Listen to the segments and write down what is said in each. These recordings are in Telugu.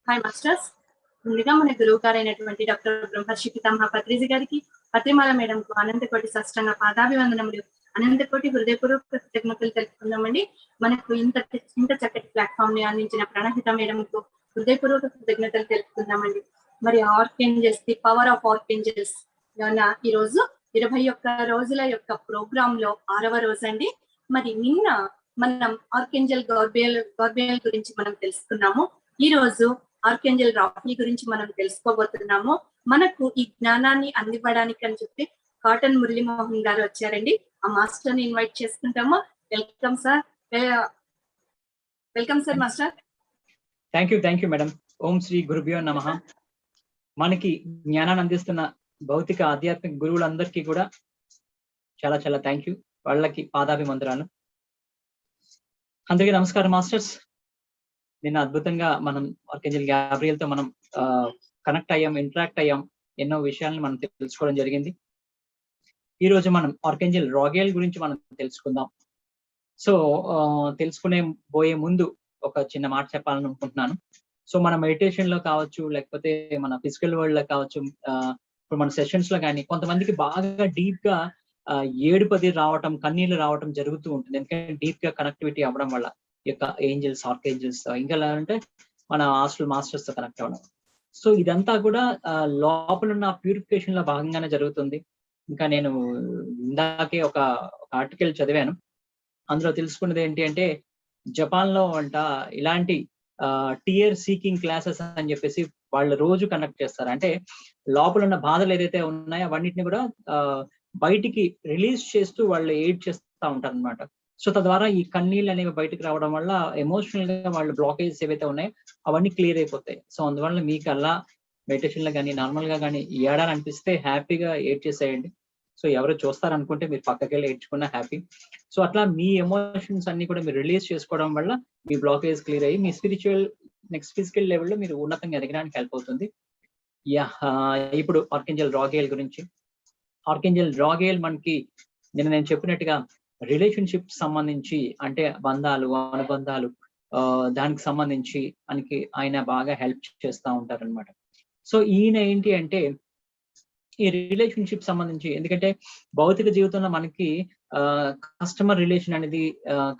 Hi masters. ముందుగా మన గురువు గారైనటువంటి డాక్టర్ బ్రహ్మర్షి పితామహ పత్రిజీ గారికి, పత్రిమాల మేడంకు అనంతకోటి సాష్టాంగ పాదాభివందనములు, అనంతకోటి హృదయపూర్వక కృతజ్ఞతలు తెలుపుకుందామండి. మనకు ఇంత చక్కటి ప్లాట్ఫామ్ ని అందించిన ప్రణహిత మేడంకు హృదయపూర్వక కృతజ్ఞతలు తెలుపుకుందామండి. మరి archangels, the power of archangels ఈ రోజు 21 రోజుల యొక్క ప్రోగ్రామ్ లో 6వ రోజు అండి. మరి నిన్న మనం ఆర్కేంజల్ గాబ్రియల్ గురించి మనం తెలుసుకున్నాము. ఈ రోజు ఆర్కేంజల్ రాఫెల్ గురించి మనం తెలుసుకోబోతున్నాము. మనకు ఈ జ్ఞానాన్ని అందివ్వడానికి అని చెప్పి కాటన్ మురళీమోహన్ గారు వచ్చారండి. ఆ మాస్టర్ ని ఇన్వైట్ చేసుకుంటాము. Welcome sir. Welcome sir master. Thank you madam. ఓం శ్రీ గురుభ్యో నమః. మనకి జ్ఞానాన్ని అందిస్తున్న భౌతిక ఆధ్యాత్మిక గురువులందరికీ కూడా చాలా చాలా థ్యాంక్ యూ. వాళ్ళకి పాదాభివందనాలు. అందరికీ నమస్కారం మాస్టర్స్. నిన్న అద్భుతంగా మనం ఆర్కేంజల్ గాబ్రియల్ తో మనం కనెక్ట్ అయ్యాం, ఇంటరాక్ట్ అయ్యాం, ఎన్నో విషయాలను మనం తెలుసుకోవడం జరిగింది. ఈ రోజు మనం ఆర్కేంజల్ రాగేల్ గురించి మనం తెలుసుకుందాం. సో తెలుసుకునే పోయే ముందు ఒక చిన్న మాట చెప్పాలని అనుకుంటున్నాను. సో మన మెడిటేషన్ లో కావచ్చు, లేకపోతే మన ఫిజికల్ వరల్డ్ లో కావచ్చు, ఇప్పుడు మన సెషన్స్ లో కానీ కొంతమందికి బాగా డీప్ గా ఏడుపది రావటం, కన్నీళ్లు రావటం జరుగుతూ ఉంటుంది. ఎందుకంటే డీప్ గా కనెక్టివిటీ అవ్వడం వల్ల ఈ యొక్క ఏంజల్స్, ఆర్కేంజల్స్, ఇంకా ఎలా అంటే మన హాస్టల్ మాస్టర్స్ తో కనెక్ట్ అవ్వడం. సో ఇదంతా కూడా లోపల ఉన్న ప్యూరిఫికేషన్ లో భాగంగానే జరుగుతుంది. ఇంకా నేను ఇందాకే ఒక ఆర్టికల్ చదివాను. అందులో తెలుసుకున్నది ఏంటి అంటే, జపాన్ లో అంట ఇలాంటి టియర్ సీకింగ్ క్లాసెస్ అని చెప్పేసి వాళ్ళు రోజు కండక్ట్ చేస్తారు. అంటే లోపల ఉన్న బాధలు ఏదైతే ఉన్నాయో అవన్నిటిని కూడా బయటికి రిలీజ్ చేస్తూ వాళ్ళు ఎయిడ్ చేస్తూ ఉంటారు అనమాట. సో తద్వారా ఈ కన్నీళ్ళు అనేవి బయటకు రావడం వల్ల ఎమోషనల్ గా వాళ్ళు బ్లాకేజెస్ ఏవైతే ఉన్నాయో అవన్నీ క్లియర్ అయిపోతాయి. సో అందువల్ల మీకు అలా మెడిటేషన్ లో కానీ నార్మల్ గా కానీ ఏడాలనిపిస్తే హ్యాపీగా ఎయిడ్ చేసేయండి. సో ఎవరు చూస్తారనుకుంటే మీరు పక్కకి వెళ్ళి ఏడ్చుకున్న హ్యాపీ. సో అట్లా మీ ఎమోషన్స్ అన్ని కూడా మీరు రిలీజ్ చేసుకోవడం వల్ల మీ బ్లాకేజ్ క్లియర్ అయ్యి మీ స్పిరిచువల్ నెక్స్ట్ ఫిజికల్ లెవెల్లో మీరు ఉన్నతంగా ఎదగడానికి హెల్ప్ అవుతుంది. ఇప్పుడు ఆర్కేంజల్ రాగేల్ గురించి. ఆర్కేంజల్ రాగేల్ మనకి నేను చెప్పినట్టుగా రిలేషన్షిప్ సంబంధించి, అంటే బంధాలు, అనుబంధాలు, దానికి సంబంధించి మనకి ఆయన బాగా హెల్ప్ చేస్తూ ఉంటారు అనమాట. సో ఈయన ఏంటి అంటే ఈ రిలేషన్షిప్ సంబంధించి, ఎందుకంటే భౌతిక జీవితంలో మనకి కస్టమర్ రిలేషన్ అనేది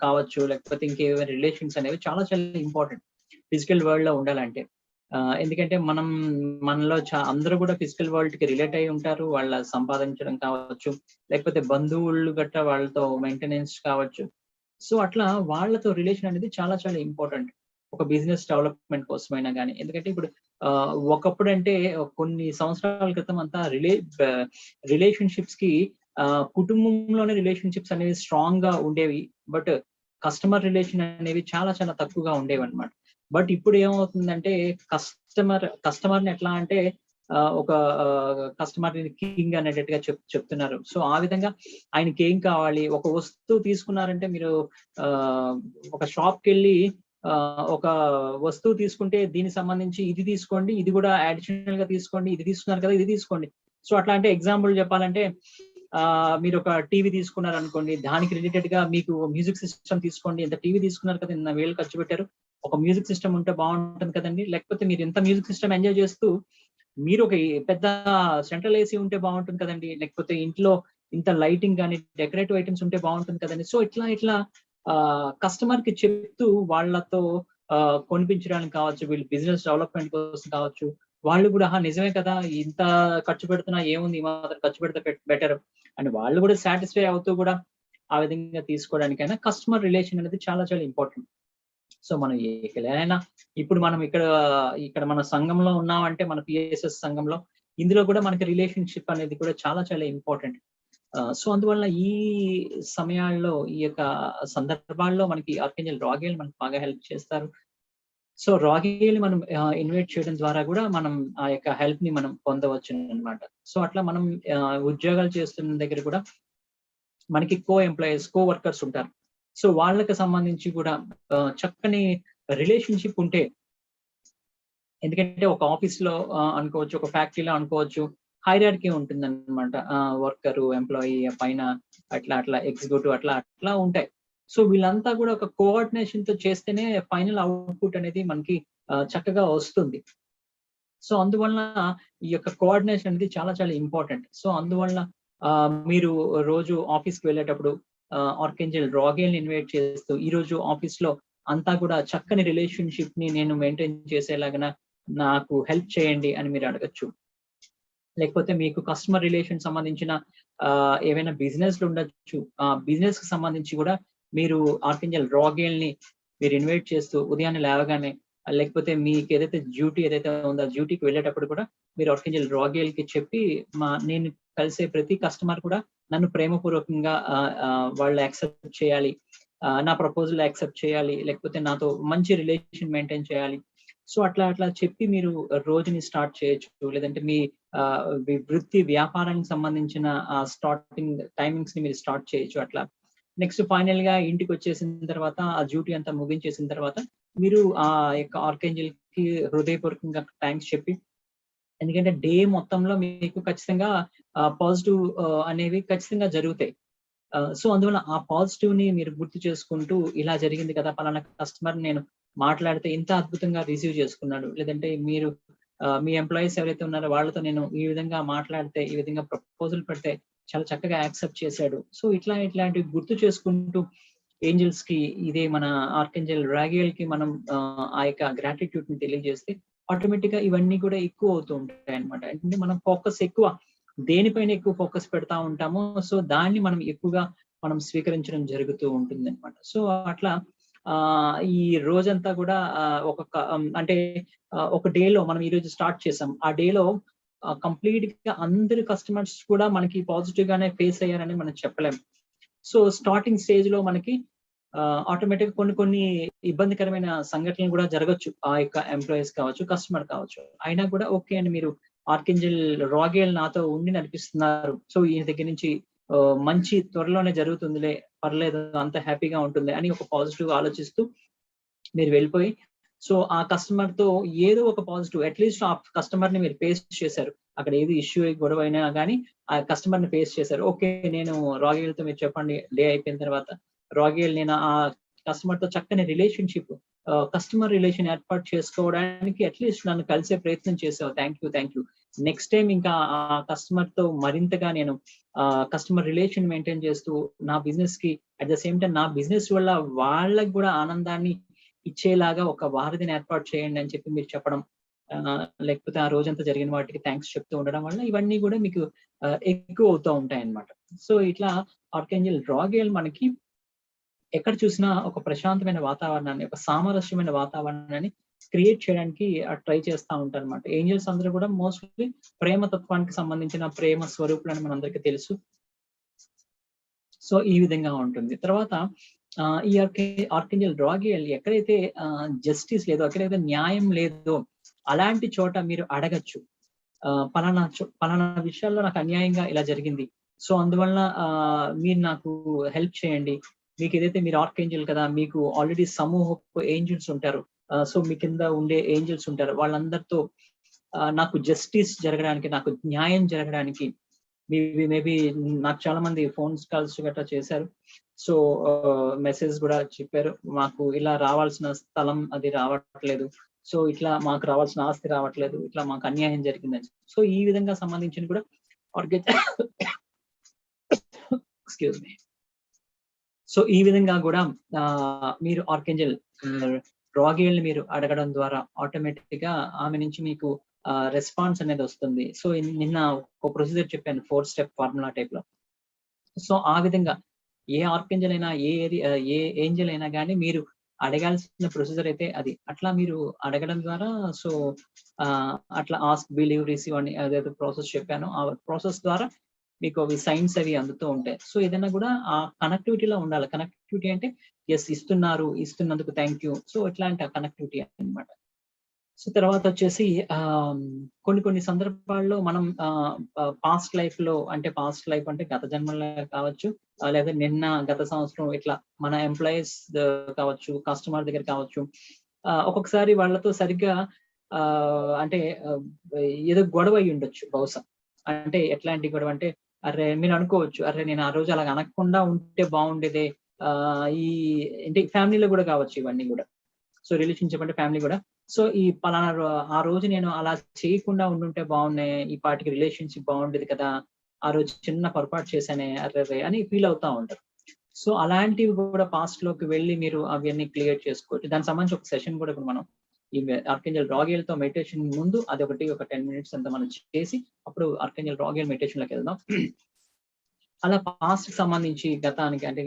కావచ్చు, లేకపోతే ఇంకేమైనా రిలేషన్స్ అనేవి చాలా చాలా ఇంపార్టెంట్ ఫిజికల్ వరల్డ్ లో ఉండాలంటే. ఎందుకంటే మనలో అందరూ కూడా ఫిజికల్ వరల్డ్ కి రిలేట్ అయి ఉంటారు. వాళ్ళ సంపాదించడం కావచ్చు, లేకపోతే బంధువులు గట్రా వాళ్ళతో మెయింటెనెన్స్ కావచ్చు. సో అట్లా వాళ్ళతో రిలేషన్ అనేది చాలా చాలా ఇంపార్టెంట్ ఒక బిజినెస్ డెవలప్మెంట్ కోసమైనా కానీ. ఎందుకంటే ఇప్పుడు ఒకప్పుడు అంటే కొన్ని సంవత్సరాల క్రితం అంతా రిలేషన్షిప్స్ కి కుటుంబంలోనే రిలేషన్షిప్స్ అనేవి స్ట్రాంగ్ గా ఉండేవి. బట్ కస్టమర్ రిలేషన్ అనేవి చాలా చాలా తక్కువగా ఉండేవి అనమాట. బట్ ఇప్పుడు ఏమవుతుందంటే కస్టమర్ ని ఎట్లా అంటే ఒక కస్టమర్ కింగ్ అనేటట్టుగా చెప్తున్నారు. సో ఆ విధంగా ఆయనకి ఏం కావాలి, ఒక వస్తువు తీసుకున్నారంటే మీరు ఒక షాప్ కి వెళ్ళి ఒక వస్తువు తీసుకుంటే దీనికి సంబంధించి ఇది తీసుకోండి, ఇది కూడా అడిషనల్ గా తీసుకోండి, ఇది తీసుకున్నారు కదా ఇది తీసుకోండి. సో అట్లా అంటే ఎగ్జాంపుల్ చెప్పాలంటే మీరు ఒక టీవీ తీసుకున్నారు అనుకోండి, దానికి రిలేటెడ్ గా మీకు మ్యూజిక్ సిస్టమ్ తీసుకోండి. ఎంత టీవీ తీసుకున్నారు కదా, 1000 ఖర్చు పెట్టారు, ఒక మ్యూజిక్ సిస్టమ్ ఉంటే బాగుంటుంది కదండి. లేకపోతే మీరు ఎంత మ్యూజిక్ సిస్టమ్ ఎంజాయ్ చేస్తూ మీరు ఒక పెద్ద సెంట్రల్ ఏసీ ఉంటే బాగుంటుంది కదండి. లేకపోతే ఇంట్లో ఇంత లైటింగ్ కానీ డెకరేటివ్ ఐటమ్స్ ఉంటే బాగుంటుంది కదండి. సో ఇట్లా కస్టమర్ కి చెప్తూ వాళ్ళతో కొనిపించడానికి కావచ్చు, వీళ్ళు బిజినెస్ డెవలప్మెంట్ కోసం కావచ్చు, వాళ్ళు కూడా నిజమే కదా, ఇంత ఖర్చు పెడుతున్నా ఏముంది, ఈ మాత్రం ఖర్చు పెడితే బెటర్ అని వాళ్ళు కూడా సాటిస్ఫై అవుతూ కూడా ఆ విధంగా తీసుకోవడానికైనా కస్టమర్ రిలేషన్ అనేది చాలా చాలా ఇంపార్టెంట్. సో మనం ఎక్కడైనా ఇప్పుడు మనం ఇక్కడ మన సంఘంలో ఉన్నామంటే, మన పిఎస్ఎస్ సంఘంలో, ఇందులో కూడా మనకి రిలేషన్షిప్ అనేది కూడా చాలా చాలా ఇంపార్టెంట్. సో అందువల్ల ఈ సమయాల్లో, ఈ యొక్క సందర్భాల్లో మనకి ఆర్కేంజల్ రాగేల్ మనకు బాగా హెల్ప్ చేస్తారు. సో రాగేల్ మనం ఇన్వైట్ చేయడం ద్వారా కూడా మనం ఆ యొక్క హెల్ప్ ని మనం పొందవచ్చు అనమాట. సో అట్లా మనం ఉద్యోగాలు చేస్తున్న దగ్గర కూడా మనకి ఎంప్లాయీస్, వర్కర్స్ ఉంటారు. సో వాళ్ళకి సంబంధించి కూడా చక్కని రిలేషన్షిప్ ఉంటే, ఎందుకంటే ఒక ఆఫీస్ లో అనుకోవచ్చు, ఒక ఫ్యాక్టరీలో అనుకోవచ్చు, హైరార్కీ ఉంటుంది అనమాట. వర్కరు, ఎంప్లాయీ, పైన అట్లా ఎగ్జిక్యూటివ్ అట్లా ఉంటాయి. సో వీళ్ళంతా కూడా ఒక కోఆర్డినేషన్ తో చేస్తేనే ఫైనల్ అవుట్పుట్ అనేది మనకి చక్కగా వస్తుంది. సో అందువలన ఈ యొక్క కోఆర్డినేషన్ అనేది చాలా చాలా ఇంపార్టెంట్. సో అందువలన మీరు రోజు ఆఫీస్‌కి వెళ్ళేటప్పుడు ఆర్కేంజెల్ రాగేల్‌ని ఇన్వైట్ చేస్తూ, ఈ రోజు ఆఫీస్‌లో అంతా కూడా చక్కని రిలేషన్‌షిప్‌ని నేను మెయింటైన్ చేసేలాగా నాకు హెల్ప్ చేయండి అని మీరు అడగొచ్చు. లేకపోతే మీకు కస్టమర్ రిలేషన్ సంబంధించిన ఏవైనా బిజినెస్‌లు ఉండొచ్చు. బిజినెస్‌కి సంబంధించి కూడా మీరు ఆర్కేంజెల్ రాగేల్‌ని మీరు ఇన్వైట్ చేస్తూ ఉదయాన్నే లేవగానే లేకపోతే మీకు ఏదైతే డ్యూటీ ఏదైతే ఉందో ఆ డ్యూటీకి వెళ్ళేటప్పుడు కూడా మీరు ఆర్కేంజెల్ రాగేల్‌కి చెప్పి నేను కలిసే ప్రతి కస్టమర్ కూడా నన్ను ప్రేమపూర్వకంగా వాళ్ళు యాక్సెప్ట్ చేయాలి. నా ప్రపోజల్ యాక్సెప్ట్ చేయాలి. లేకపోతే నాతో మంచి రిలేషన్ మెయింటైన్ చేయాలి. సో అట్లా చెప్పి మీరు రోజుని స్టార్ట్ చేయొచ్చు. లేదంటే మీ వృత్తి వ్యాపారానికి సంబంధించిన స్టార్టింగ్ టైమింగ్స్‌ని మీరు స్టార్ట్ చేయొచ్చు అట్లా. నెక్స్ట్ ఫైనల్‌గా ఇంటికొచ్చేసిన తర్వాత ఆ డ్యూటీ అంతా ముగించేసిన తర్వాత మీరు ఆ యొక్క ఆర్కేంజెల్‌కి హృదయపూర్వకంగా థాంక్స్ చెప్పి, ఎందుకంటే డే మొత్తంలో మీకు ఖచ్చితంగా పాజిటివ్ అనేవి ఖచ్చితంగా జరుగుతాయి. సో అందువల్ల ఆ పాజిటివ్‌ని మీరు గుర్తు చేసుకుంటూ ఇలా జరిగింది కదా! పలానా కస్టమర్‌ని నేను మాట్లాడితే ఇంత అద్భుతంగా రిసీవ్ చేసుకున్నాడు. లేదంటే మీరు మీ ఎంప్లాయీస్ ఎవరైతే ఉన్నారో వాళ్ళతో నేను ఈ విధంగా మాట్లాడితే, ఈ విధంగా ప్రపోజల్ పెడితే చాలా చక్కగా యాక్సెప్ట్ చేశాడు. సో ఇట్లాంటివి గుర్తు చేసుకుంటూ ఏంజెల్స్‌కి ఇదే మన ఆర్కేంజెల్ రాగియల్‌కి మనం ఆ యొక్క గ్రాటిట్యూడ్‌ని తెలియజేస్తే ఆటోమేటిక్‌గా ఇవన్నీ కూడా ఎక్కువ అవుతూ ఉంటాయన్నమాట. అంటే మనం ఫోకస్ ఎక్కువ దేనిపైన ఎక్కువ ఫోకస్ పెడతా ఉంటామో సో దాన్ని మనం ఎక్కువగా మనం స్వీకరించడం జరుగుతూ ఉంటుందన్నమాట. సో అట్లా ఈ రోజంతా కూడా అంటే ఒక డేలో మనం ఈరోజు స్టార్ట్ చేసాం. ఆ డేలో కంప్లీట్‌గా అందరు కస్టమర్స్ కూడా మనకి పాజిటివ్ గానే ఫేస్ అయ్యారని మనం చెప్పలేం. సో స్టార్టింగ్ స్టేజ్‌లో మనకి ఆటోమేటిక్‌గా కొన్ని ఇబ్బందికరమైన సంఘటనలు కూడా జరగొచ్చు. ఆ యొక్క ఎంప్లాయీస్ కావచ్చు, కస్టమర్ కావచ్చు. అయినా కూడా ఓకే అండి మీరు ఆర్కేంజెల్ రాగేల్ నాతో ఉండి నడిపిస్తున్నారు. సో ఈయన దగ్గర నుంచి మంచి త్వరలోనే జరుగుతుందిలే, పర్లేదు అంత హ్యాపీగా ఉంటుంది అని ఒక పాజిటివ్ ఆలోచిస్తూ మీరు వెళ్ళిపోయి సో ఆ కస్టమర్‌తో ఏదో ఒక పాజిటివ్ అట్‌లీస్ట్ ఆ కస్టమర్‌ని మీరు ఫేస్ చేశారు. అక్కడ ఏది ఇష్యూ గొడవ అయినా గాని ఆ కస్టమర్‌ని ఫేస్ చేశారు. ఓకే. నేను రాగేల్‌తో మీరు చెప్పండి డే అయిపోయిన తర్వాత రాగేల్ నేను ఆ కస్టమర్‌తో చక్కని రిలేషన్‌షిప్ కస్టమర్ రిలేషన్ ఏర్పాటు చేసుకోవడానికి అట్‌లీస్ట్ నన్ను కలిసే ప్రయత్నం చేసావు. Thank you. నెక్స్ట్ టైమ్ ఇంకా ఆ కస్టమర్‌తో మరింతగా నేను కస్టమర్ రిలేషన్ మెయింటైన్ చేస్తూ నా బిజినెస్‌కి అట్ ద సేమ్ టైమ్ నా బిజినెస్ వల్ల వాళ్ళకి కూడా ఆనందాన్ని ఇచ్చేలాగా ఒక వారధిని ఏర్పాటు చేయండి అని చెప్పి మీరు చెప్పడం. లేకపోతే ఆ రోజంతా జరిగిన వాటికి థాంక్స్ చెప్తూ ఉండడం వల్ల ఇవన్నీ కూడా మీకు ఎక్కువ అవుతూ ఉంటాయన్నమాట. సో ఇట్లా ఆర్కేంజెల్ రాగేల్ మనకి ఎక్కడ చూసినా ఒక ప్రశాంతమైన వాతావరణాన్ని, ఒక సామరస్యమైన వాతావరణాన్ని క్రియేట్ చేయడానికి ట్రై చేస్తా ఉంటారన్నమాట. ఏంజెల్స్ అందరూ కూడా మోస్ట్‌లీ ప్రేమ తత్వానికి సంబంధించిన ప్రేమ స్వరూపులని మనందరికీ తెలుసు. సో ఈ విధంగా ఉంటుంది. తర్వాత ఈ ఆర్కేంజెల్ రాగియల్ ఎక్కడైతే జస్టిస్ లేదో, ఎక్కడైతే న్యాయం లేదో అలాంటి చోట మీరు అడగొచ్చు. పలానా విషయాల్లో నాకు అన్యాయంగా ఇలా జరిగింది. సో అందువలన మీరు నాకు హెల్ప్ చేయండి. మీకేదైతే మీరు ఆర్కేంజెల్ కదా! మీకు ఆల్రెడీ సమూహపు ఏంజెల్స్ ఉంటారు. సో మీ కింద ఉండే ఏంజెల్స్ ఉంటారు. వాళ్ళందరితో నాకు జస్టిస్ జరగడానికి, నాకు న్యాయం జరగడానికి మేబీ నాకు చాలా మంది ఫోన్స్ కాల్స్ గట్రా చేశారు. సో మెసేజ్ కూడా చెప్పారు. మాకు ఇలా రావాల్సిన స్థలం అది రావట్లేదు. సో ఇట్లా మాకు రావాల్సిన ఆస్తి రావట్లేదు. ఇట్లా మాకు అన్యాయం జరిగిందని. సో ఈ విధంగా సంబంధించిన కూడా ఎక్స్‌క్యూజ్ మీ. సో ఈ విధంగా కూడా మీరు ఆర్కేంజెల్ రాగియల్‌ని మీరు అడగడం ద్వారా ఆటోమేటిక్‌గా ఆమె నుంచి మీకు రెస్పాన్స్ అనేది వస్తుంది. సో నిన్న ఒక ప్రొసీజర్ చెప్పాను 4 స్టెప్ ఫార్ములా టైప్‌లో. సో ఆ విధంగా ఏ ఆర్కేంజెల్ అయినా ఏ ఏంజెల్ అయినా గాని మీరు అడగాల్సిన ప్రొసీజర్ అయితే అది. అట్లా మీరు అడగడం ద్వారా సో అట్లా ఆస్క్, బిలీవ్, రిసీవ్ అని ఏదైతే ప్రాసెస్ చెప్పానో ఆ ప్రాసెస్ ద్వారా మీకు అవి సైన్స్ అవి అందుతూ ఉంటాయి. సో ఏదైనా కూడా ఆ కనెక్టివిటీలో ఉండాలి. కనెక్టివిటీ అంటే యెస్ ఇస్తున్నందుకు థాంక్ యూ. సో ఇట్లాంటి ఆ కనెక్టివిటీ అన్నమాట. సో తర్వాత వచ్చేసి కొన్ని సందర్భాల్లో మనం పాస్ట్ లైఫ్ అంటే గత జన్మలో కావచ్చు, లేదా గత సంవత్సరం ఇట్లా మన ఎంప్లాయీస్ కావచ్చు, కస్టమర్ దగ్గర కావచ్చు. ఒక్కొక్కసారి వాళ్ళతో సరిగ్గా అంటే ఏదో గొడవ అయ్యి ఉండొచ్చు బహుశా. అంటే ఎట్లాంటి గొడవ అంటే అర్రె మీరు అనుకోవచ్చు. అర్రె నేను ఆ రోజు అలాగ అనకుండా ఉంటే బాగుండేదే. ఈ అంటే ఫ్యామిలీలో కూడా కావచ్చు ఇవన్నీ కూడా. సో రిలేషన్షిప్ అంటే ఫ్యామిలీ కూడా. సో ఈ పలానా ఆ రోజు నేను అలా చేయకుండా ఉండుంటే బాగున్నాయి, ఈ పాటికి రిలేషన్షిప్ బాగుండేది కదా, ఆ రోజు చిన్న పొరపాటు చేశానే అర్రే అని ఫీల్ అవుతా ఉంటారు. సో అలాంటివి కూడా పాస్ట్ లోకి వెళ్ళి మీరు అవన్నీ క్లియర్ చేసుకోవచ్చు. దానికి సంబంధించి ఒక సెషన్ కూడా ఇప్పుడు మనం ఈ ఆర్కేంజల్ రాగియల్ తో మెడిటేషన్ ముందు అది ఒక 10 minutes అంతా మనం చేసి అప్పుడు ఆర్కేంజల్ రాగియల్ మెడిటేషన్ లోకి వెళ్దాం. అలా పాస్ట్ కి సంబంధించి గతానికి అంటే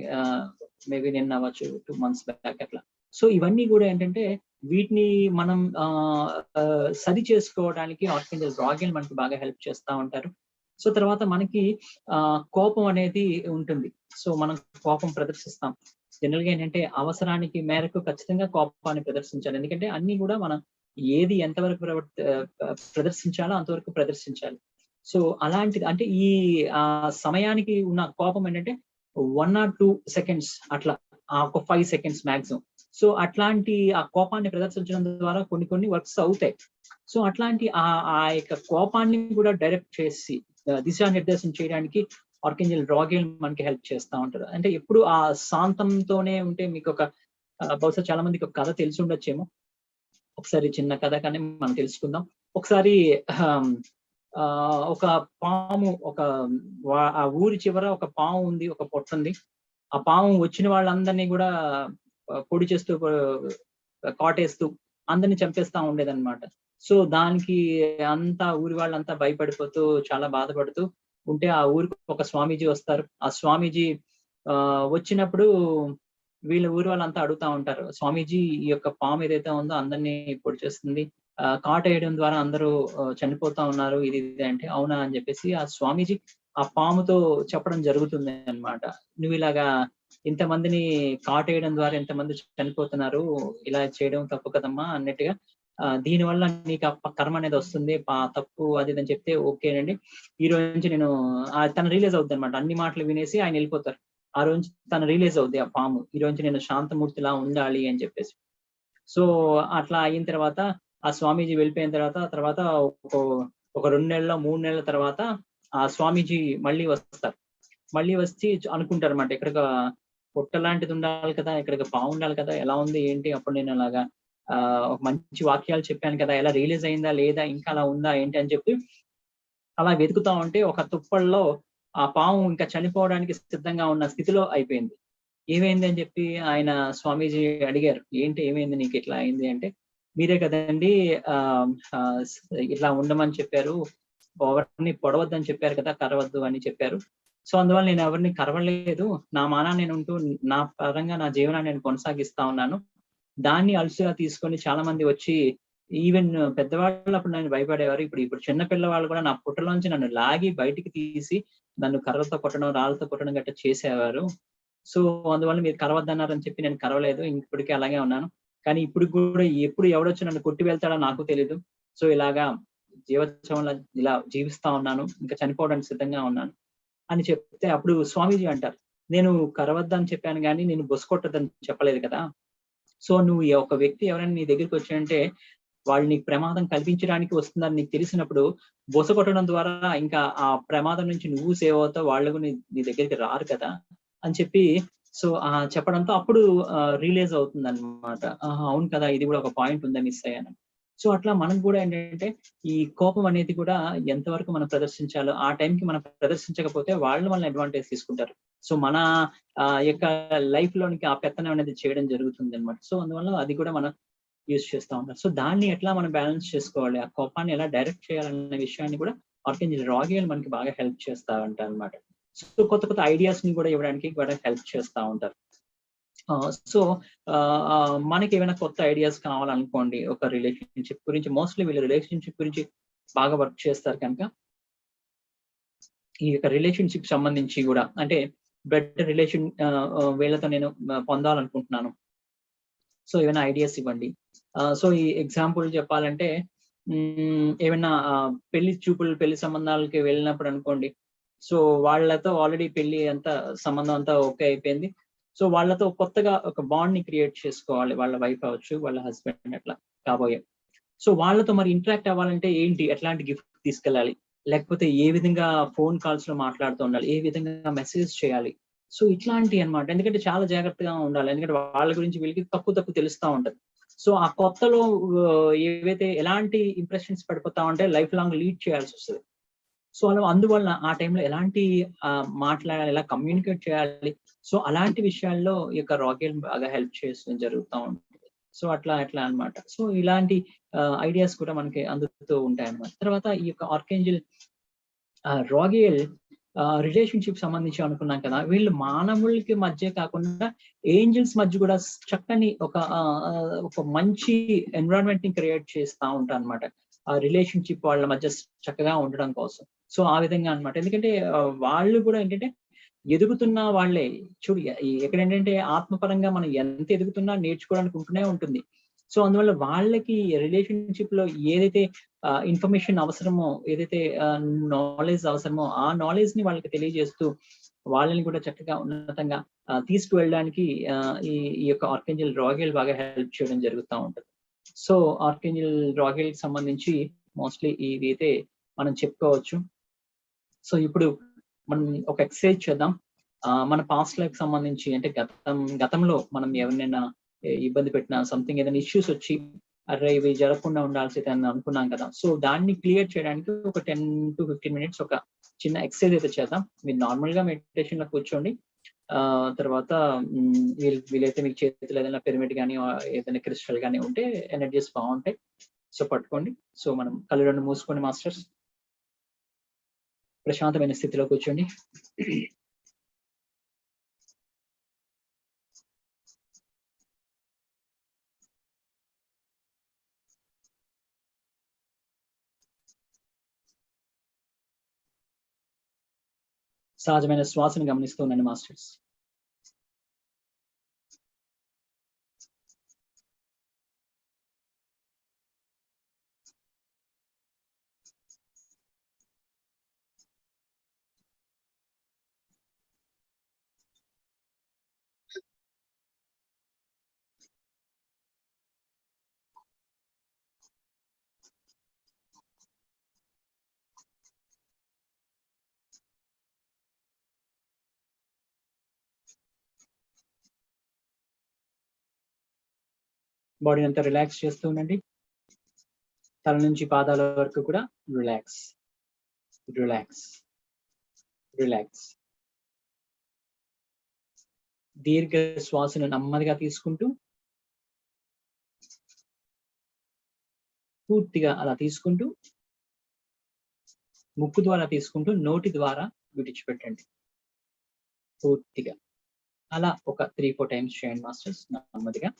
మేబీ నిన్న అవ్వచ్చు, 2 months బ్యాక్ అట్లా. సో ఇవన్నీ కూడా ఏంటంటే వీటిని మనం సరి చేసుకోవడానికి ఆర్కేంజల్ రాగియల్ మనకి బాగా హెల్ప్ చేస్తూ ఉంటారు. సో తర్వాత మనకి కోపం అనేది ఉంటుంది. సో మనం కోపం ప్రదర్శిస్తాం. జనరల్ గా ఏంటంటే అవసరానికి మేరకు ఖచ్చితంగా కోపాన్ని ప్రదర్శించాలి. ఎందుకంటే అన్ని కూడా మనం ఏది ఎంతవరకు ప్రదర్శించాలో అంతవరకు ప్రదర్శించాలి. సో అలాంటిది అంటే ఈ సమయానికి ఉన్న కోపం ఏంటంటే 1 or 2 seconds అట్లా, ఒక 5 seconds మాక్సిమం. సో అట్లాంటి ఆ కోపాన్ని ప్రదర్శించడం ద్వారా కొన్ని వర్క్స్ అవుతాయి. సో అట్లాంటి ఆ యొక్క కోపాన్ని కూడా డైరెక్ట్ చేసి దిశానిర్దేశం చేయడానికి ఆర్కేంజల్ రాగియల్ మనకి హెల్ప్ చేస్తూ ఉంటారు. అంటే ఎప్పుడు ఆ శాంతంతోనే ఉంటే మీకు ఒక బహుశా చాలా మందికి ఒక కథ తెలిసి ఉండొచ్చేమో. ఒకసారి చిన్న కథ కానీ మనం తెలుసుకుందాం. ఒకసారి ఒక పాము ఆ ఊరి చివర ఒక పాము ఉంది, ఒక పొట్ట ఉంది. ఆ పాము వచ్చిన వాళ్ళందరినీ కూడా పొడి చేస్తూ కాటేస్తూ అందరినీ చంపేస్తా ఉండేదన్నమాట. సో దానికి అంతా ఊరి వాళ్ళంతా భయపడిపోతూ చాలా బాధపడుతూ ఉంటే ఆ ఊరికి ఒక స్వామీజీ వస్తారు. ఆ స్వామీజీ వచ్చినప్పుడు వీళ్ళ ఊరి వాళ్ళంతా అడుగుతా ఉంటారు, స్వామీజీ ఈ యొక్క పాము ఏదైతే ఉందో అందరినీ పొడి చేస్తుంది, కాటేయడం ద్వారా అందరూ చనిపోతా ఉన్నారు, ఇది అంటే అవునా అని చెప్పేసి ఆ స్వామీజీ ఆ పాముతో చెప్పడం జరుగుతుంది అన్నమాట. నువ్వు ఇలాగా ఇంతమందిని కాటేయడం ద్వారా ఎంతమంది చనిపోతున్నారు, ఇలా చేయడం తప్పు కదమ్మా అన్నట్టుగా, దీనివల్ల నీకు కర్మ అనేది వస్తుంది, తప్పు అది అని చెప్తే ఓకేనండి, ఈ రోజు నుంచి నేను తను రియలైజ్ అవుద్ది అనమాట. అన్ని మాటలు వినేసి ఆయన వెళ్ళిపోతారు. ఆ రోజు తను రియలైజ్ అవుద్ది ఆ పాము, ఈ రోజు నేను శాంతమూర్తిలా ఉండాలి అని చెప్పేసి. సో అట్లా అయిన తర్వాత ఆ స్వామీజీ వెళ్ళిపోయిన తర్వాత ఒక 2 నెలల 3 నెలల తర్వాత ఆ స్వామీజీ మళ్ళీ వస్తారు. మళ్ళీ వచ్చి అనుకుంటారు అనమాట, ఇక్కడ పొట్ట లాంటిది ఉండాలి కదా, ఇక్కడ పాము ఉండాలి కదా, ఎలా ఉంది ఏంటి, అప్పుడు నేను అలాగా ఒక మంచి వాక్యాలు చెప్పాను కదా, ఎలా రియలైజ్ అయిందా లేదా, ఇంకా అలా ఉందా ఏంటి అని చెప్పి అలా వెతుకుతా ఉంటే ఒక తుప్పల్లో ఆ పాము ఇంకా చనిపోవడానికి సిద్ధంగా ఉన్న స్థితిలో అయిపోయింది. ఏమైంది అని చెప్పి ఆయన స్వామీజీ అడిగారు, ఏంటి ఏమైంది నీకు ఇట్లా అయింది అంటే, మీరే కదండి ఇట్లా ఉండమని చెప్పారు, ఎవరిని పొడవద్దని చెప్పారు కదా, కరవద్దు అని చెప్పారు. సో అందువల్ల నేను ఎవరిని కరవలేదు, నా మానా నేను ఉంటూ నా పరంగా నా జీవనాన్ని నేను కొనసాగిస్తా ఉన్నాను. దాన్ని అలసిగా తీసుకొని చాలా మంది వచ్చి ఈవెన్ పెద్దవాళ్ళు అప్పుడు నన్ను భయపడేవారు, ఇప్పుడు చిన్న పిల్లవాళ్ళు కూడా నా పుట్టలోంచి నన్ను లాగి బయటికి తీసి నన్ను కర్రలతో కొట్టడం రాళ్ళతో కొట్టడం గట్రా చేసేవారు. సో అందువల్ల మీరు కరవద్దన్నారని చెప్పి నేను కరవలేదు, ఇప్పటికీ అలాగే ఉన్నాను. కానీ ఇప్పుడు కూడా ఎప్పుడు ఎవడొచ్చి నన్ను కొట్టి వెళ్తాడో నాకు తెలీదు. సో ఇలాగా జీవోత్సవంలో ఇలా జీవిస్తా ఉన్నాను, ఇంకా చనిపోవడానికి సిద్ధంగా ఉన్నాను అని చెప్తే అప్పుడు స్వామీజీ అంటారు, నేను కరవద్దని చెప్పాను కానీ నేను బొసకొట్టద్దని చెప్పలేదు కదా. సో నువ్వు ఒక వ్యక్తి ఎవరైనా నీ దగ్గరికి వచ్చాయంటే వాళ్ళు నీకు ప్రమాదం కల్పించడానికి వస్తుందని నీకు తెలిసినప్పుడు బొస కొట్టడం ద్వారా ఇంకా ఆ ప్రమాదం నుంచి నువ్వు సేవ్ అవుతావు, వాళ్ళు నీ దగ్గరికి రారు కదా అని చెప్పి సో చెప్పడంతో అప్పుడు రియలైజ్ అవుతుంది అనమాట, అవును కదా ఇది కూడా ఒక పాయింట్ ఉందా, మిస్ అయ్యాను. సో అట్లా మనం కూడా ఏంటంటే ఈ కోపం అనేది కూడా ఎంతవరకు మనం ప్రదర్శించాలో ఆ టైంకి మనం ప్రదర్శించకపోతే వాళ్ళు మనల్ని అడ్వాంటేజ్ తీసుకుంటారు. సో మన యొక్క లైఫ్ లోనికి ఆ పెత్తనం అనేది చేయడం జరుగుతుంది అనమాట. సో అందువల్ల అది కూడా మనం యూజ్ చేస్తూ ఉంటాం. సో దాన్ని ఎట్లా మనం బ్యాలెన్స్ చేసుకోవాలి, ఆ కోపాన్ని ఎలా డైరెక్ట్ చేయాలన్న విషయాన్ని కూడా ఆర్కేంజల్ రాగియల్ మనకి బాగా హెల్ప్ చేస్తా ఉంటారు అనమాట. సో కొత్త ఐడియాస్ ని కూడా ఇవ్వడానికి కూడా హెల్ప్ చేస్తూ ఉంటారు. సో మనకి ఏమైనా కొత్త ఐడియాస్ కావాలనుకోండి ఒక రిలేషన్షిప్ గురించి, మోస్ట్లీ వీళ్ళు రిలేషన్షిప్ గురించి బాగా వర్క్ చేస్తారు కనుక ఈ యొక్క రిలేషన్షిప్ సంబంధించి కూడా అంటే బెటర్ రిలేషన్ వీళ్ళతో నేను పొందాలనుకుంటున్నాను, సో ఏమైనా ఐడియాస్ ఇవ్వండి. సో ఈ ఎగ్జాంపుల్ చెప్పాలంటే ఏమైనా పెళ్లి సంబంధాలకి వెళ్ళినప్పుడు అనుకోండి, సో వాళ్ళతో ఆల్రెడీ పెళ్లి అంతా సంబంధం అంతా ఓకే అయిపోయింది. సో వాళ్ళతో కొత్తగా ఒక బాండ్ ని క్రియేట్ చేసుకోవాలి, వాళ్ళ వైఫ్ అవ్వచ్చు, వాళ్ళ హస్బెండ్ అట్లా కాబోయే. సో వాళ్ళతో మరి ఇంటరాక్ట్ అవ్వాలంటే ఏంటి, ఎట్లాంటి గిఫ్ట్ తీసుకెళ్ళాలి, లేకపోతే ఏ విధంగా ఫోన్ కాల్స్ లో మాట్లాడుతూ ఉండాలి, ఏ విధంగా మెసేజ్ చేయాలి, సో ఇట్లాంటి అన్నమాట. ఎందుకంటే చాలా జాగ్రత్తగా ఉండాలి, ఎందుకంటే వాళ్ళ గురించి వీళ్ళకి తక్కువ తెలుస్తూ ఉంటది. సో ఆ కొత్తలో ఏవైతే ఎలాంటి ఇంప్రెషన్స్ పడిపోతా ఉంటే లైఫ్ లాంగ్ లీడ్ చేయాల్సి వస్తుంది. సో అలా అందువల్ల ఆ టైంలో ఎలాంటి మాట్లాడాలి, ఎలా కమ్యూనికేట్ చేయాలి, సో అలాంటి విషయాల్లో ఈ యొక్క రాగేల్ బాగా హెల్ప్ చేస్తూ జరుగుతూ ఉంటుంది. సో అట్లా అన్నమాట. సో ఇలాంటి ఐడియాస్ కూడా మనకి అందుతూ ఉంటాయి అన్నమాట. తర్వాత ఈ యొక్క ఆర్కేంజల్ రాగేల్ రిలేషన్షిప్ సంబంధించి అనుకున్నాం కదా, వీళ్ళు మానవులకి మధ్య కాకుండా ఏంజల్స్ మధ్య కూడా చక్కని ఒక మంచి ఎన్విరాన్మెంట్ ని క్రియేట్ చేస్తూ ఉంటారు అనమాట. ఆ రిలేషన్షిప్ వాళ్ళ మధ్య చక్కగా ఉండడం కోసం. సో ఆ విధంగా అన్నమాట. ఎందుకంటే వాళ్ళు కూడా ఏంటంటే ఎదుగుతున్న వాళ్ళే. చూడు ఎక్కడేంటంటే ఆత్మపరంగా మనం ఎంత ఎదుగుతున్నా నేర్చుకోవడానికి ఉంటూనే ఉంటుంది. సో అందువల్ల వాళ్ళకి రిలేషన్షిప్ లో ఏదైతే ఇన్ఫర్మేషన్ అవసరమో, ఏదైతే నాలెడ్జ్ అవసరమో ఆ నాలెడ్జ్ ని వాళ్ళకి తెలియజేస్తూ వాళ్ళని కూడా చక్కగా ఉన్నతంగా తీసుకువెళ్ళడానికి ఈ యొక్క ఆర్కేంజల్ రాగేల్ బాగా హెల్ప్ చేయడం జరుగుతూ ఉంటుంది. సో ఆర్కేంజల్ రాగేల్ కి సంబంధించి మోస్ట్లీ ఇవి అయితే మనం చెప్పుకోవచ్చు. సో ఇప్పుడు మనం ఒక ఎక్సర్సైజ్ చేద్దాం. మన పాస్ట్ లైఫ్ సంబంధించి, అంటే గతంలో మనం ఎవరినైనా ఇబ్బంది పెట్టినా, సంథింగ్ ఏదైనా ఇష్యూస్ వచ్చి అరే ఇవి జరగకుండా ఉండాల్సింది అని అనుకున్నాం కదా. సో దాన్ని క్లియర్ చేయడానికి ఒక 10 to 15 మినిట్స్ ఒక చిన్న ఎక్సర్సైజ్ అయితే చేద్దాం. మీరు నార్మల్ గా మెడిటేషన్ లో కూర్చోండి. తర్వాత వీలైతే మీకు చేతిలో ఏదైనా పిరమిడ్ కానీ ఏదైనా క్రిస్టల్ కానీ ఉంటే ఎనర్జీస్ బాగుంటాయి. సో పట్టుకోండి. సో మనం కళ్ళు రెండు మూసుకోండి మాస్టర్స్. ప్రశాంతమైన స్థితిలో కూర్చోండి. సహజమైన శ్వాసను గమనిస్తూ ఉండండి మాస్టర్స్. బాడీ అంతా రిలాక్స్ చేస్తూ ఉండండి. తల నుంచి పాదాల వరకు కూడా రిలాక్స్ రిలాక్స్ రిలాక్స్. దీర్ఘ శ్వాసను నెమ్మదిగా తీసుకుంటూ పూర్తిగా అలా తీసుకుంటూ ముక్కు ద్వారా తీసుకుంటూ నోటి ద్వారా విడిచిపెట్టండి పూర్తిగా. అలా ఒక 3-4 టైమ్స్ చేయండి మాస్టర్స్ నెమ్మదిగా.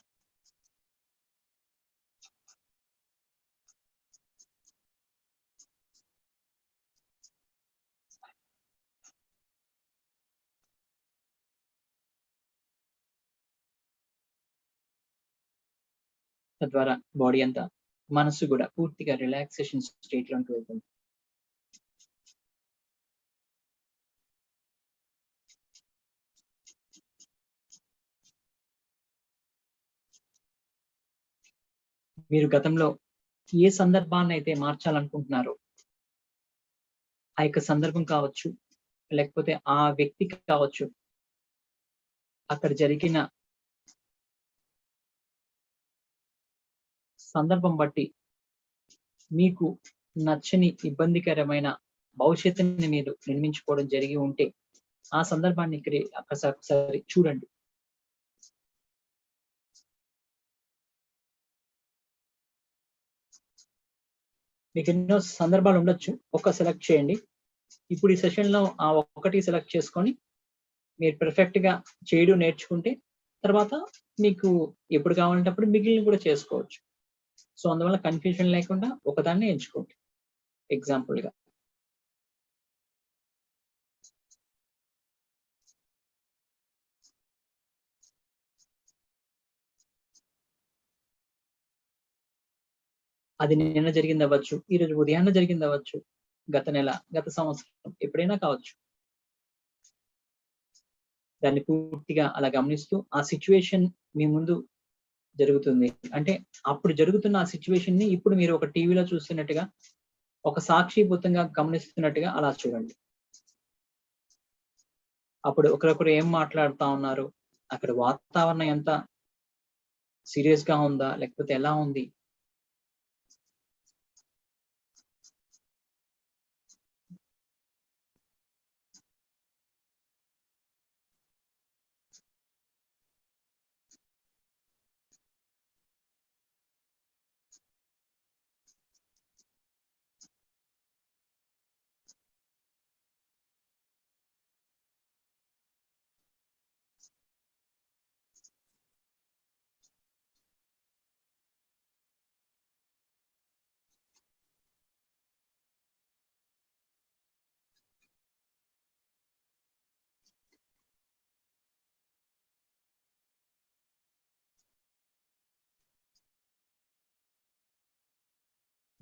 తద్వారా బాడీ అంతా, మనసు కూడా పూర్తిగా రిలాక్సేషన్ స్టేట్ లోకి వెళ్తుంది. మీరు గతంలో ఏ సందర్భాన్ని అయితే మార్చాలనుకుంటున్నారో ఆ యొక్క సందర్భం కావచ్చు, లేకపోతే ఆ వ్యక్తి కావచ్చు, అక్కడ జరిగిన సందర్భం బట్టి మీకు నచ్చని ఇబ్బందికరమైన భవిష్యత్తుని మీరు నిర్మించుకోవడం జరిగి ఉంటే ఆ సందర్భాన్ని ఒకసారి చూడండి. మీకు ఎన్నో సందర్భాలు ఉండొచ్చు, ఒక సెలెక్ట్ చేయండి. ఇప్పుడు ఈ సెషన్ లో ఆ ఒక్కటి సెలెక్ట్ చేసుకొని మీరు పర్ఫెక్ట్ గా చేయడం నేర్చుకుంటే తర్వాత మీకు ఎప్పుడు కావాలంటే అప్పుడు మిగిలిన కూడా చేసుకోవచ్చు. సో అందువల్ల కన్ఫ్యూజన్ లేకుండా ఒకదాన్ని ఎంచుకోండి. ఎగ్జాంపుల్ గా అది నిన్న జరిగింది అవ్వచ్చు, ఈ రోజు ఉదయాన్నే జరిగింది అవ్వచ్చు, గత నెల, గత సంవత్సరం, ఎప్పుడైనా కావచ్చు. దాన్ని పూర్తిగా అలా గమనిస్తూ ఆ సిచ్యువేషన్ మీ ముందు జరుగుతుంది అంటే అప్పుడు జరుగుతున్న ఆ సిచ్యువేషన్ ని ఇప్పుడు మీరు ఒక టీవీలో చూస్తున్నట్టుగా, ఒక సాక్షిభూతంగా గమనిస్తున్నట్టుగా అలా చూడండి. అప్పుడు ఒకరొకరు ఏం మాట్లాడుతా ఉన్నారు, అక్కడ వాతావరణం ఎంత సీరియస్ గా ఉందా లేకపోతే ఎలా ఉంది?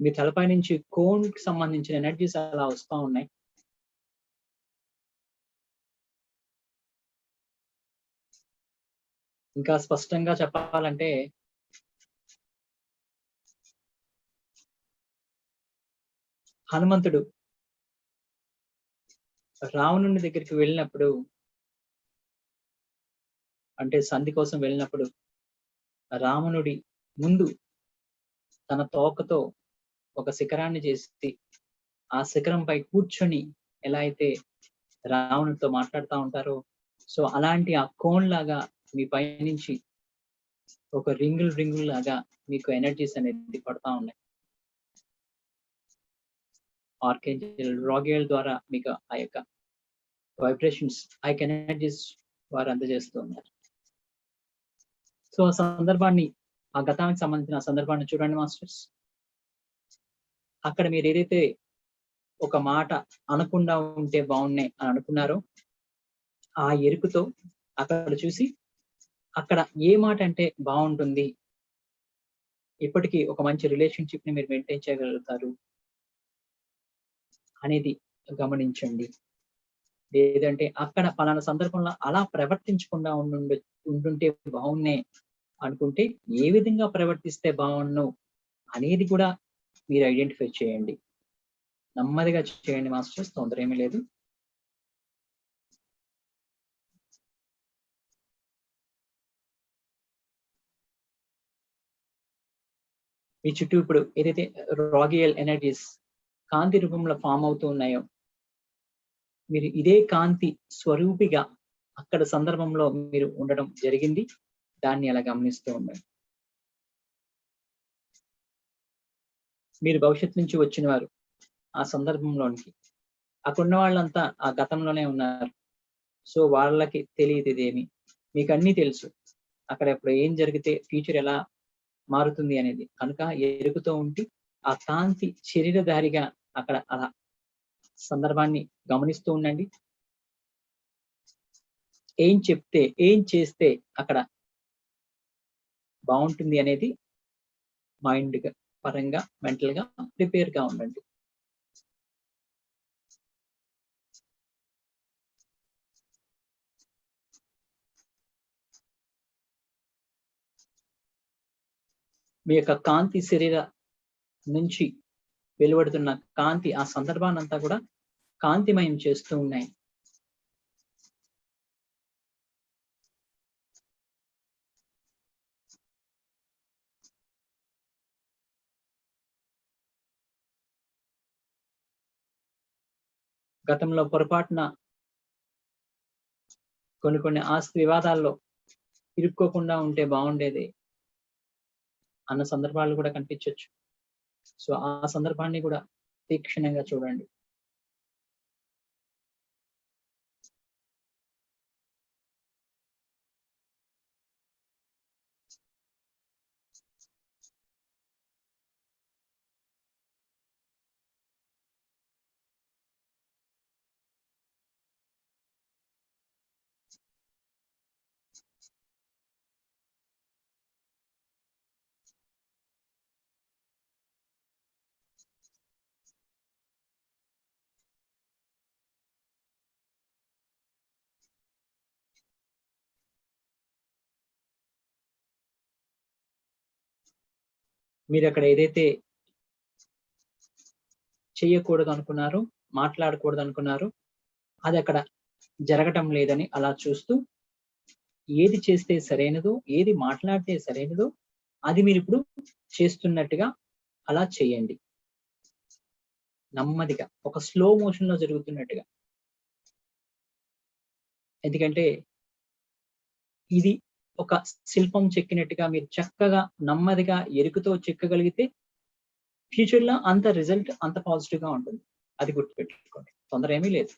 మీ తలపై నుంచి కోన్ కి సంబంధించిన ఎనర్జీస్ అలా వస్తూ ఉన్నాయి. ఇంకా స్పష్టంగా చెప్పాలంటే హనుమంతుడు రావణుని దగ్గరికి వెళ్ళినప్పుడు, అంటే సంధి కోసం వెళ్ళినప్పుడు, రావణుడి ముందు తన తోకతో ఒక శిఖరాన్ని చేసి ఆ శిఖరంపై కూర్చొని ఎలా అయితే రావణుడితో మాట్లాడుతూ ఉంటారో, సో అలాంటి ఆ కోన్ లాగా మీ పై నుంచి ఒక రింగులు లాగా మీకు ఎనర్జీస్ అనేది పడతా ఉన్నాయి. ఆర్కేంజల్ రాగియల్ ద్వారా మీకు ఆ యొక్క వైబ్రేషన్స్, ఆ యొక్క ఎనర్జీస్ వారు అందజేస్తూ ఉన్నారు. సో ఆ సందర్భాన్ని, ఆ గతానికి సంబంధించిన సందర్భాన్ని చూడండి మాస్టర్స్. అక్కడ మీరు ఏదైతే ఒక మాట అనకుండా ఉంటే బాగున్నాయి అని అనుకున్నారో, ఆ ఎరుకుతో అక్కడ చూసి అక్కడ ఏ మాట అంటే బాగుంటుంది, ఇప్పటికీ ఒక మంచి రిలేషన్షిప్ ని మీరు మెయింటైన్ చేయగలుగుతారు అనేది గమనించండి. లేదంటే అక్కడ పలానా సందర్భంలో అలా ప్రవర్తించకుండా ఉంటుంటే బాగున్నే అనుకుంటే ఏ విధంగా ప్రవర్తిస్తే బాగున్ను అనేది కూడా మీరు ఐడెంటిఫై చేయండి. నెమ్మదిగా చేయండి మాస్టర్స్, తొందర ఏమీ లేదు. మీ చుట్టూ ఇప్పుడు ఏదైతే రాగియల్ ఎనర్జీస్ కాంతి రూపంలో ఫామ్ అవుతూ ఉన్నాయో, మీరు ఇదే కాంతి స్వరూపిగా అక్కడ సందర్భంలో మీరు ఉండడం జరిగింది. దాన్ని అలా గమనిస్తూ ఉండండి. మీరు భవిష్యత్తు నుంచి వచ్చిన వారు ఆ సందర్భంలోనికి, అక్కడున్న వాళ్ళంతా ఆ గతంలోనే ఉన్నారు. సో వాళ్ళకి తెలియదు ఇదేమి, మీకు అన్నీ తెలుసు అక్కడ ఇప్పుడు ఏం జరిగితే ఫ్యూచర్ ఎలా మారుతుంది అనేది. కనుక ఎరుగుతూ ఉండి ఆ కాంతి శరీరధారిగా అక్కడ అలా సందర్భాన్ని గమనిస్తూ ఉండండి. ఏం చెప్తే, ఏం చేస్తే అక్కడ బాగుంటుంది అనేది మైండ్ పరంగా, మెంటల్ గా ప్రిపేర్ గా ఉండండి. మీ యొక్క కాంతి శరీర నుంచి వెలువడుతున్న కాంతి ఆ సందర్భాన్ని అంతా కూడా కాంతిమయం చేస్తూ ఉన్నాయి. గతంలో పొరపాటున కొన్ని ఆస్తి వివాదాల్లో ఇరుక్కోకుండా ఉంటే బాగుండేది అన్న సందర్భాలు కూడా కనిపించవచ్చు. సో ఆ సందర్భాన్ని కూడా తీక్షణంగా చూడండి. మీరు అక్కడ ఏదైతే చెయ్యకూడదు అనుకున్నారో, మాట్లాడకూడదు అనుకున్నారో, అది అక్కడ జరగటం లేదని అలా చూస్తూ ఏది చేస్తే సరైనదో, ఏది మాట్లాడితే సరైనదో అది మీరు ఇప్పుడు చేస్తున్నట్టుగా అలా చేయండి. నెమ్మదిగా ఒక స్లో మోషన్ లో జరుగుతున్నట్టుగా. ఎందుకంటే ఇది ఒక శిల్పం చెక్కినట్టుగా మీరు చక్కగా నెమ్మదిగా ఎరుకుతో చెక్కగలిగితే ఫ్యూచర్ లో అంత రిజల్ట్ అంత పాజిటివ్ గా ఉంటుంది. అది గుర్తుపెట్టుకోండి. తొందర ఏమీ లేదు.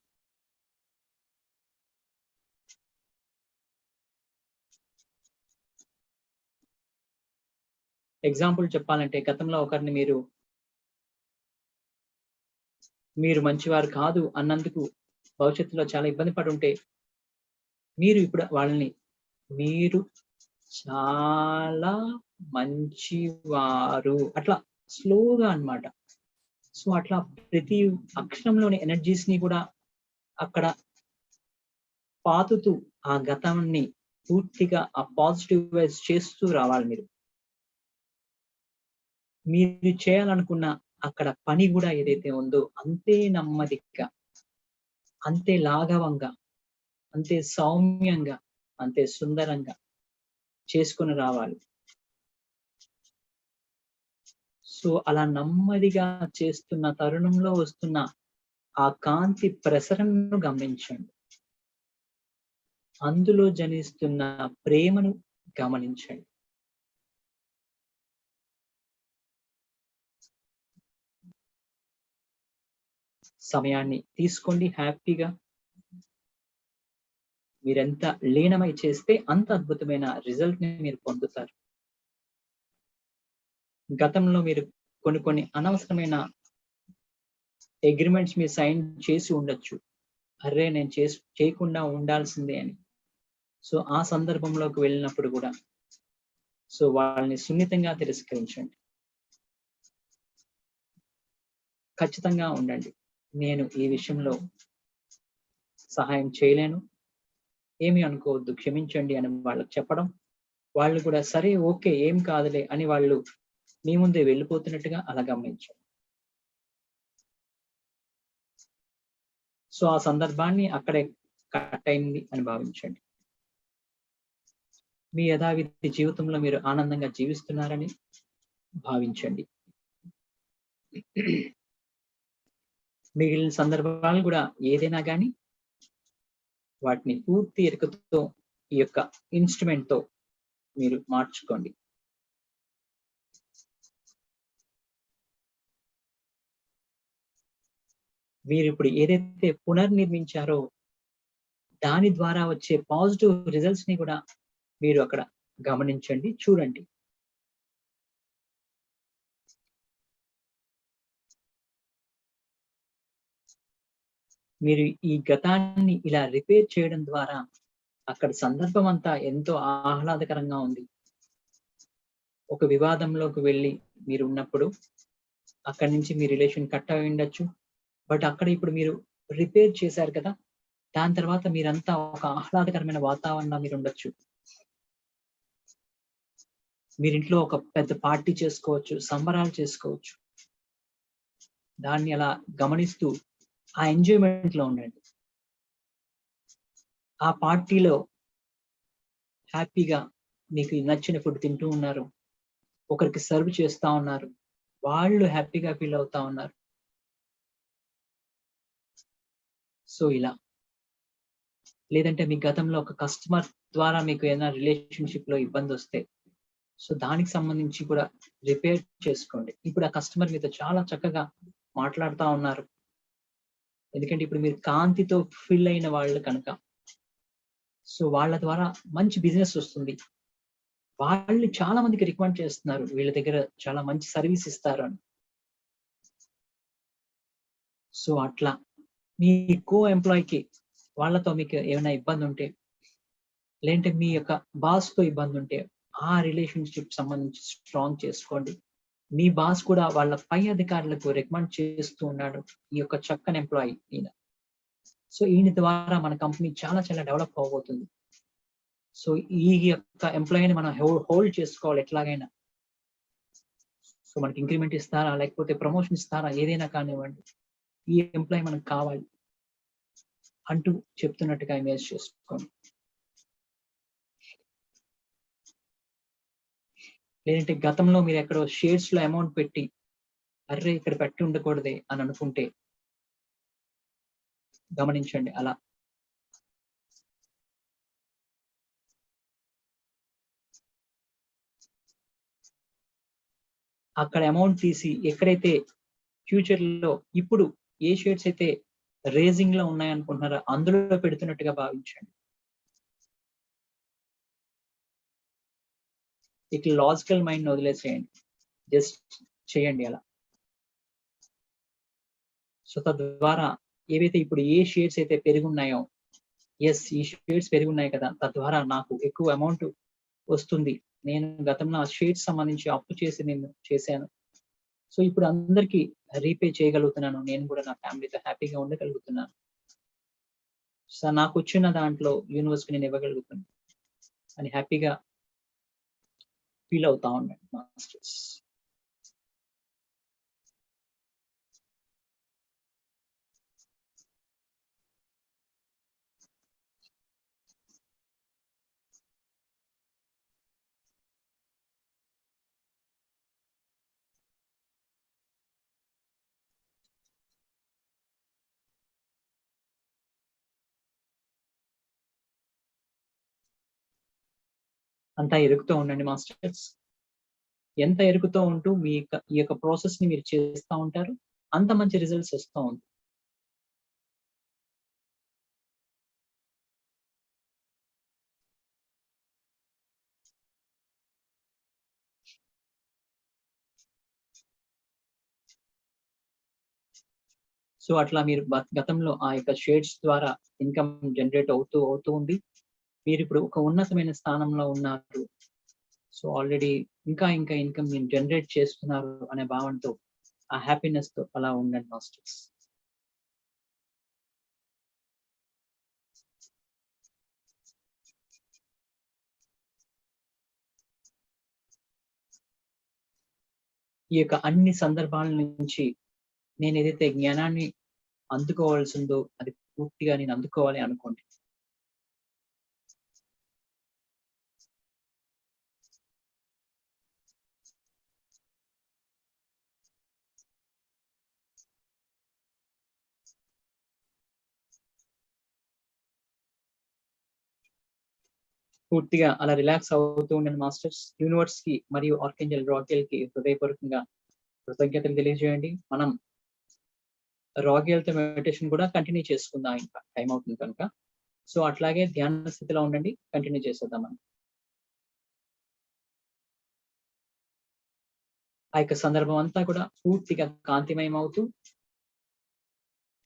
ఎగ్జాంపుల్ చెప్పాలంటే గతంలో ఒకరిని మీరు మంచివారు కాదు అన్నందుకు భవిష్యత్తులో చాలా ఇబ్బంది పడి ఉంటే మీరు ఇప్పుడు వాళ్ళని మీరు చాలా మంచివారు అట్లా స్లోగా అన్నమాట. సో అట్లా ప్రతి అక్షరంలోని ఎనర్జీస్ ని కూడా అక్కడ పాతుతూ ఆ గతాన్ని పూర్తిగా ఆ పాజిటివ్ వైజ్ చేస్తూ రావాలి మీరు. మీరు చేయాలనుకున్న అక్కడ పని కూడా ఏదైతే ఉందో అంతే నెమ్మదిగా, అంతే లాఘవంగా, అంతే సౌమ్యంగా, అంతే సుందరంగా చేసుకొని రావాలి. సో అలా నెమ్మదిగా చేస్తున్న తరుణంలో వస్తున్న ఆ కాంతి ప్రసరణను గమనించండి. అందులో జనిస్తున్న ప్రేమను గమనించండి. సమయాన్ని తీసుకోండి హ్యాపీగా. మీరెంత లీనమై చేస్తే అంత అద్భుతమైన రిజల్ట్ ని మీరు పొందుతారు. గతంలో మీరు కొన్ని అనవసరమైన అగ్రిమెంట్స్ మీరు సైన్ చేసి ఉండొచ్చు. అరే నేను చేయకుండా ఉండాల్సిందే అని. సో ఆ సందర్భంలోకి వెళ్ళినప్పుడు కూడా సో వాళ్ళని సున్నితంగా తిరస్కరించండి. ఖచ్చితంగా ఉండండి. నేను ఈ విషయంలో సహాయం చేయలేను, ఏమి అనుకోవద్దు, క్షమించండి అని వాళ్ళకి చెప్పడం. వాళ్ళు కూడా సరే ఓకే ఏం కాదులే అని వాళ్ళు మీ ముందే వెళ్ళిపోతున్నట్టుగా అలా గమనించండి. సో ఆ సందర్భాన్ని అక్కడే కట్ అయింది అని భావించండి. మీ యథావిధి జీవితంలో మీరు ఆనందంగా జీవిస్తున్నారని భావించండి. మిగిలిన సందర్భాలు కూడా ఏదైనా కానీ వాటిని పూర్తి ఎరుకతో ఈ యొక్క ఇన్స్ట్రుమెంట్ తో మీరు మార్చుకోండి. మీరు ఇప్పుడు ఏదైతే పునర్నిర్మించారో దాని ద్వారా వచ్చే పాజిటివ్ రిజల్ట్స్ ని కూడా మీరు అక్కడ గమనించండి, చూడండి. మీరు ఈ గతాన్ని ఇలా రిపేర్ చేయడం ద్వారా అక్కడ సందర్భం అంతా ఎంతో ఆహ్లాదకరంగా ఉంది. ఒక వివాదంలోకి వెళ్ళి మీరు ఉన్నప్పుడు అక్కడి నుంచి మీ రిలేషన్ కట్ అయి ఉండొచ్చు. బట్ అక్కడ ఇప్పుడు మీరు రిపేర్ చేశారు కదా, దాని తర్వాత మీరంతా ఒక ఆహ్లాదకరమైన వాతావరణంలో మీరు ఉండొచ్చు. మీరింట్లో ఒక పెద్ద పార్టీ చేసుకోవచ్చు, సంబరాలు చేసుకోవచ్చు. దాన్ని అలా గమనిస్తూ ఆ ఎంజాయ్మెంట్ లో ఉండండి. ఆ పార్టీలో హ్యాపీగా మీకు నచ్చిన ఫుడ్ తింటూ ఉన్నారు, ఒకరికి సర్వ్ చేస్తా ఉన్నారు, వాళ్ళు హ్యాపీగా ఫీల్ అవుతా ఉన్నారు. సో ఇలా లేదంటే మీ గతంలో ఒక కస్టమర్ ద్వారా మీకు ఏదైనా రిలేషన్షిప్ లో ఇబ్బంది వస్తే సో దానికి సంబంధించి కూడా రిపేర్ చేసుకోండి. ఇప్పుడు ఆ కస్టమర్ మీతో చాలా చక్కగా మాట్లాడుతూ ఉన్నారు, ఎందుకంటే ఇప్పుడు మీరు కాంతితో ఫిల్ అయిన వాళ్ళు కనుక. సో వాళ్ళ ద్వారా మంచి బిజినెస్ వస్తుంది. వాళ్ళు చాలా మందికి రికమెండ్ చేస్తున్నారు, వీళ్ళ దగ్గర చాలా మంచి సర్వీస్ ఇస్తారు అని. సో అట్లా మీ కో ఎంప్లాయీకి వాళ్ళతో మీకు ఏమైనా ఇబ్బంది ఉంటే, లేదంటే మీ యొక్క బాస్ తో ఇబ్బంది ఉంటే ఆ రిలేషన్షిప్ సంబంధించి స్ట్రాంగ్ చేసుకోండి. మీ బాస్ కూడా వాళ్ళ పై అధికారులకు రికమెండ్ చేస్తూ ఉన్నాడు ఈ యొక్క చక్కని ఎంప్లాయీ ఈయన. సో ఈయన ద్వారా మన కంపెనీ చాలా చాలా డెవలప్ అవబోతుంది. సో ఈ యొక్క ఎంప్లాయీని మనం హోల్డ్ చేసుకోవాలి ఎట్లాగైనా. సో మనకి ఇంక్రిమెంట్ ఇస్తారా, లేకపోతే ప్రమోషన్ ఇస్తారా, ఏదైనా కానివ్వండి, ఈ ఎంప్లాయీ మనకు కావాలి అంటూ చెప్తున్నట్టుగా ఇమేజ్ చేసుకోండి. లేదంటే గతంలో మీరు ఎక్కడో షేర్స్ లో అమౌంట్ పెట్టి అర్రే ఇక్కడ పెట్టి ఉండకూడదే అని అనుకుంటే గమనించండి అలా. అక్కడ అమౌంట్ తీసి ఎక్కడైతే ఫ్యూచర్ లో ఇప్పుడు ఏ షేర్స్ అయితే రేజింగ్ లో ఉన్నాయనుకుంటున్నారో అందులో పెడుతున్నట్టుగా భావించండి. ఇట్లా లాజికల్ మైండ్ వదిలేసేయండి, జస్ట్ చేయండి అలా. సో తద్వారా ఏవైతే ఇప్పుడు ఏ షేర్స్ అయితే పెరుగున్నాయో, ఎస్ ఈ షేర్స్ పెరుగున్నాయి కదా, తద్వారా నాకు ఎక్కువ అమౌంట్ వస్తుంది, నేను గతంలో ఆ షేర్స్ సంబంధించి అప్పు చేసి నేను చేశాను, సో ఇప్పుడు అందరికీ రీపే చేయగలుగుతున్నాను, నేను కూడా నా ఫ్యామిలీతో హ్యాపీగా ఉండగలుగుతున్నాను, సో నాకు వచ్చిన దాంట్లో యూనివర్స్కి నేను ఇవ్వగలుగుతాను అని హ్యాపీగా ఫీల్ అవుతా ఉండండి మాస్టర్స్. అంతా ఎరుగుతూ ఉండండి మాస్టర్స్. ఎంత ఎరుగుతూ ఉంటూ ఈ యొక్క ప్రాసెస్ ని మీరు చేస్తూ ఉంటారు, అంత మంచి రిజల్ట్స్ వస్తూ ఉంటాయి. సో అట్లా మీరు గతంలో ఆ యొక్క షేర్స్ ద్వారా ఇన్కమ్ జనరేట్ అవుతూ ఉంది. మీరు ఇప్పుడు ఒక ఉన్నతమైన స్థానంలో ఉన్నారు, సో ఆల్రెడీ ఇంకా ఇంకా ఇన్కమ్ మీరు జనరేట్ చేస్తున్నారు అనే భావనతో, ఆ హ్యాపీనెస్ తో అలా ఉండండి మాస్టర్స్. ఈ యొక్క అన్ని సందర్భాల నుంచి నేను ఏదైతే జ్ఞానాన్ని అందుకోవాల్సిందో అది పూర్తిగా నేను అందుకోవాలి అనుకోండి. పూర్తిగా అలా రిలాక్స్ అవుతూ ఉండండి మాస్టర్స్. యూనివర్స్ కి మరియు ఆర్కేంజల్ రాకెల్ కి హృదయపూర్వకంగా కృతజ్ఞతలు తెలియజేయండి. మనం రాకెల్ తో మెడిటేషన్ కూడా కంటిన్యూ చేసుకుందాం, ఇంకా టైం అవుతుంది కనుక. సో అట్లాగే ధ్యాన స్థితిలో ఉండండి, కంటిన్యూ చేసేద్దాం మనం. ఆ యొక్క సందర్భం అంతా కూడా పూర్తిగా కాంతిమయం అవుతూ,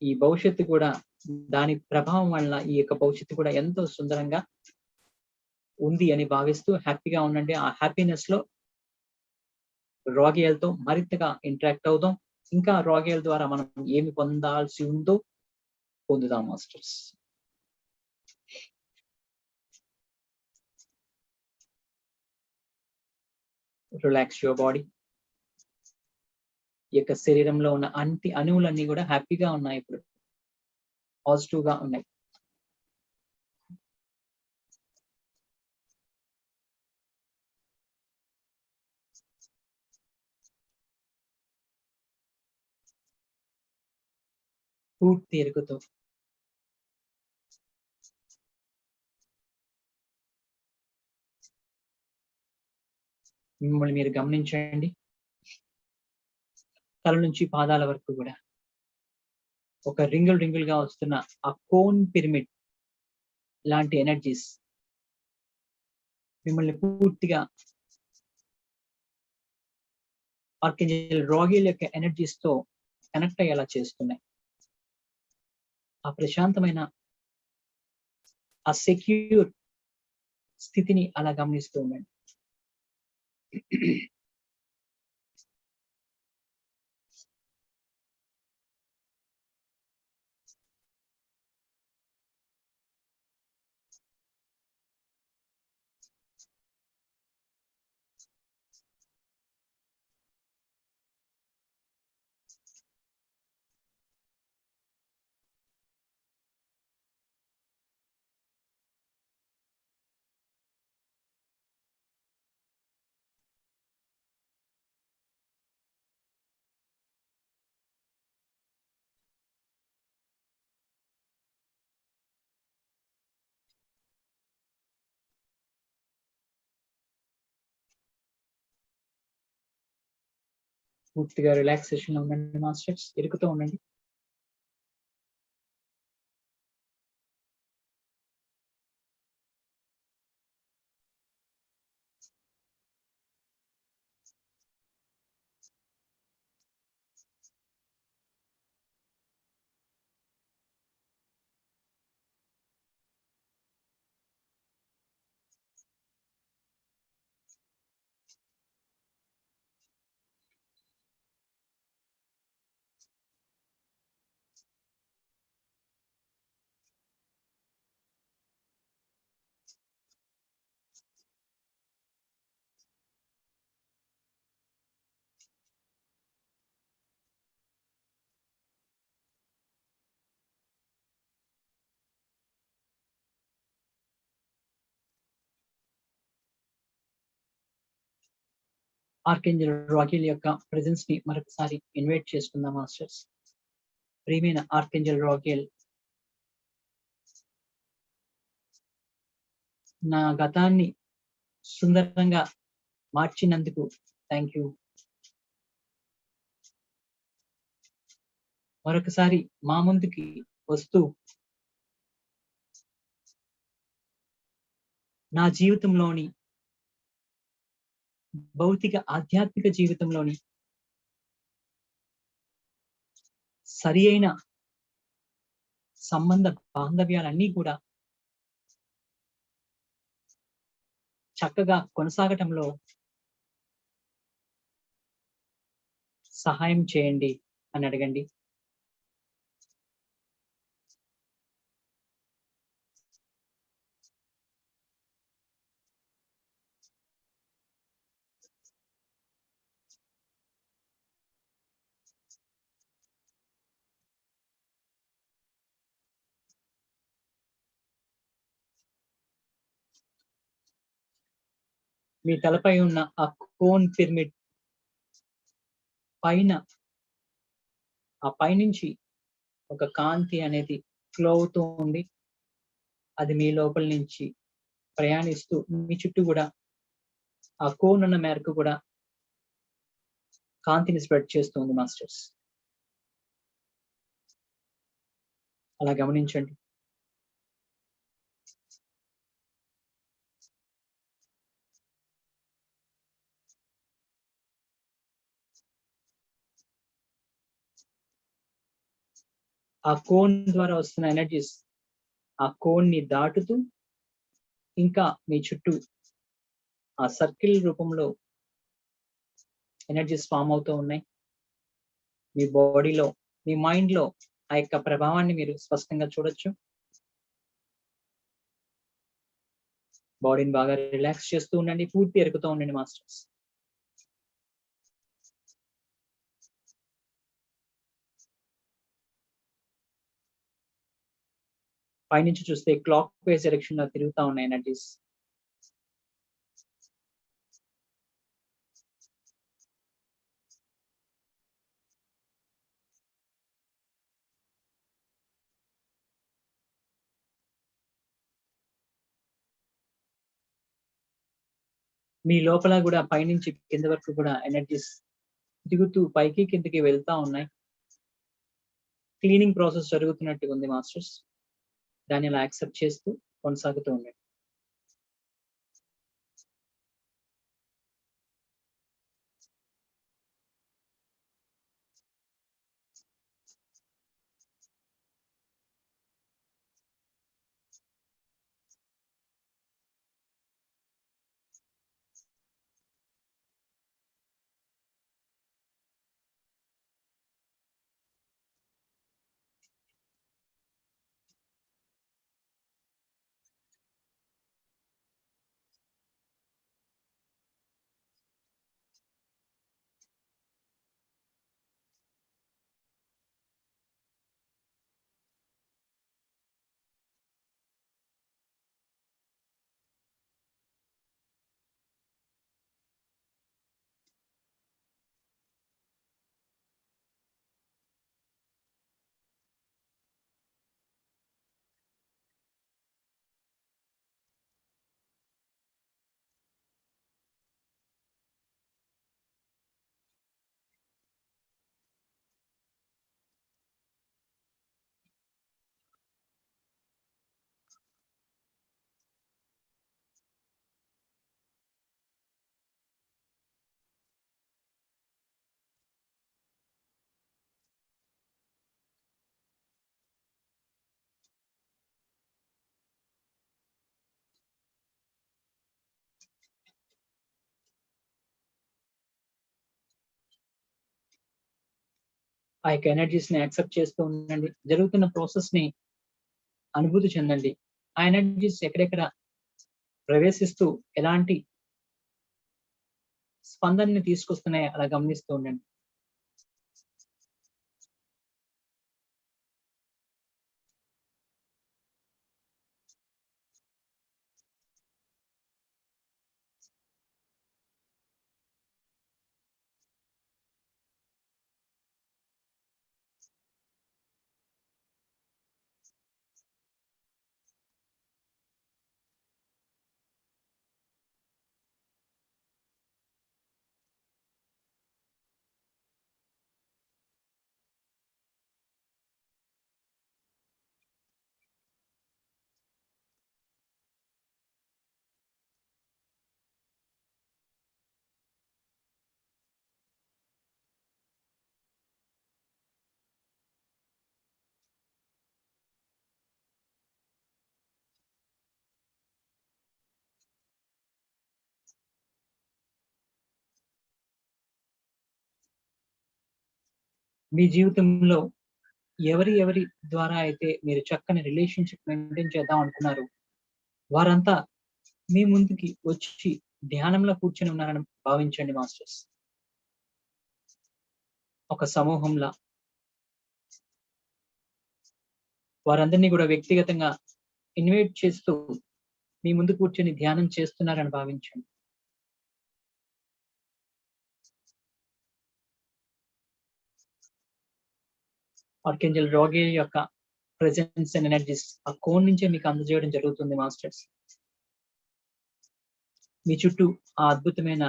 ఈ భవిష్యత్తు కూడా దాని ప్రభావం వల్ల ఈ యొక్క భవిష్యత్తు కూడా ఎంతో సుందరంగా ఉంది అని భావిస్తూ హ్యాపీగా ఉండండి. ఆ హ్యాపీనెస్ లో రాగియల్ తో మరింతగా ఇంటరాక్ట్ అవుదాం. ఇంకా రాగియల్ ద్వారా మనం ఏమి పొందాల్సి ఉందో పొందుదాం మాస్టర్స్. Relax your body. ఈ యొక్క శరీరంలో ఉన్న అణువులన్నీ కూడా హ్యాపీగా ఉన్నాయి, ఇప్పుడు పాజిటివ్ గా ఉన్నాయి. పూర్తి ఎరుగుతూ మిమ్మల్ని మీరు గమనించండి. తల నుంచి పాదాల వరకు కూడా ఒక రింగుల్ గా వస్తున్న ఆ కోన్ పిరమిడ్ లాంటి ఎనర్జీస్ మిమ్మల్ని పూర్తిగా ఆర్కేంజల్ రాగియల్ యొక్క ఎనర్జీస్ తో కనెక్ట్ అయ్యేలా చేస్తున్నాయి. ఆ ప్రశాంతమైన ఆ సెక్యూర్ స్థితిని అలా గమనిస్తూ ఉండండి. పూర్తిగా రిలాక్సేషన్ లో ఉండండి మాస్టర్స్, ఇరుకుతూ ఉండండి. ఆర్కేంజల్ రాకిల్ యొక్క ప్రెజెన్స్ ని మరొకసారి ఇన్వైట్ చేసుకుందాం మాస్టర్స్. ప్రియమైన ఆర్కేంజల్ రాకిల్, నా గతాన్ని సుందరంగా మార్చినందుకు థ్యాంక్ యూ. మరొకసారి మా ముందుకి వస్తూ నా జీవితంలోని భౌతిక ఆధ్యాత్మిక జీవితంలోని సరి అయిన సంబంధ బాంధవ్యాలన్నీ కూడా చక్కగా కొనసాగటంలో సహాయం చేయండి అని అడగండి. మీ తలపై ఉన్న ఆ కోన్ పిరమిడ్ పైన, ఆ పైనుంచి ఒక కాంతి అనేది ఫ్లో అవుతూ ఉంది. అది మీ లోపల నుంచి ప్రయాణిస్తూ మీ చుట్టూ కూడా ఆ కోన్ ఉన్న మేరకు కూడా కాంతిని స్ప్రెడ్ చేస్తుంది మాస్టర్స్. అలా గమనించండి. ఆ కోన్ ద్వారా వస్తున్న ఎనర్జీస్ ఆ కోన్ ని దాటుతూ ఇంకా మీ చుట్టూ ఆ సర్కిల్ రూపంలో ఎనర్జీస్ ఫామ్ అవుతూ ఉన్నాయి. మీ బాడీలో, మీ మైండ్ లో ఆ యొక్క ప్రభావాన్ని మీరు స్పష్టంగా చూడొచ్చు. బాడీని బాగా రిలాక్స్ చేస్తూ ఉండండి, పూర్తి ఎరుకుతూ ఉండండి మాస్టర్స్. పైనుంచి చూస్తే క్లాక్ వైజ్ డైరెక్షన్ లో తిరుగుతూ ఉన్నాయి ఎనర్జీస్. మీ లోపల కూడా పైనుంచి కింద వరకు కూడా ఎనర్జీస్ తిరుగుతూ పైకి కిందకి వెళ్తా ఉన్నాయి. క్లీనింగ్ ప్రాసెస్ జరుగుతున్నట్టుగా ఉంది మాస్టర్స్. దాన్ని అలా యాక్సెప్ట్ చేస్తూ కొనసాగుతూ ఉండండి. ఆ యొక్క ఎనర్జీస్ ని యాక్సెప్ట్ చేస్తూ ఉండండి. జరుగుతున్న ప్రాసెస్ ని అనుభూతి చెందండి. ఆ ఎనర్జీస్ ఎక్కడెక్కడ ప్రవేశిస్తూ ఎలాంటి స్పందనని తీసుకొస్తున్నాయో అలా గమనిస్తూ ఉండండి. మీ జీవితంలో ఎవరి ద్వారా అయితే మీరు చక్కని రిలేషన్షిప్ మెయింటైన్ చేద్దాం అనుకున్నారు, వారంతా మీ ముందుకి వచ్చి ధ్యానంలో కూర్చొని ఉన్నారని భావించండి మాస్టర్స్. ఒక సమూహంలా వారందరినీ కూడా వ్యక్తిగతంగా ఇన్వైట్ చేస్తూ మీ ముందు కూర్చొని ధ్యానం చేస్తున్నారని భావించండి. ఆర్కేంజల్ రాగేల్ యొక్క ప్రెజెన్స్ అండ్ ఎనర్జీస్ ఆ కోన్ నుంచే మీకు అందజేయడం జరుగుతుంది మాస్టర్స్. మీ చుట్టూ ఆ అద్భుతమైన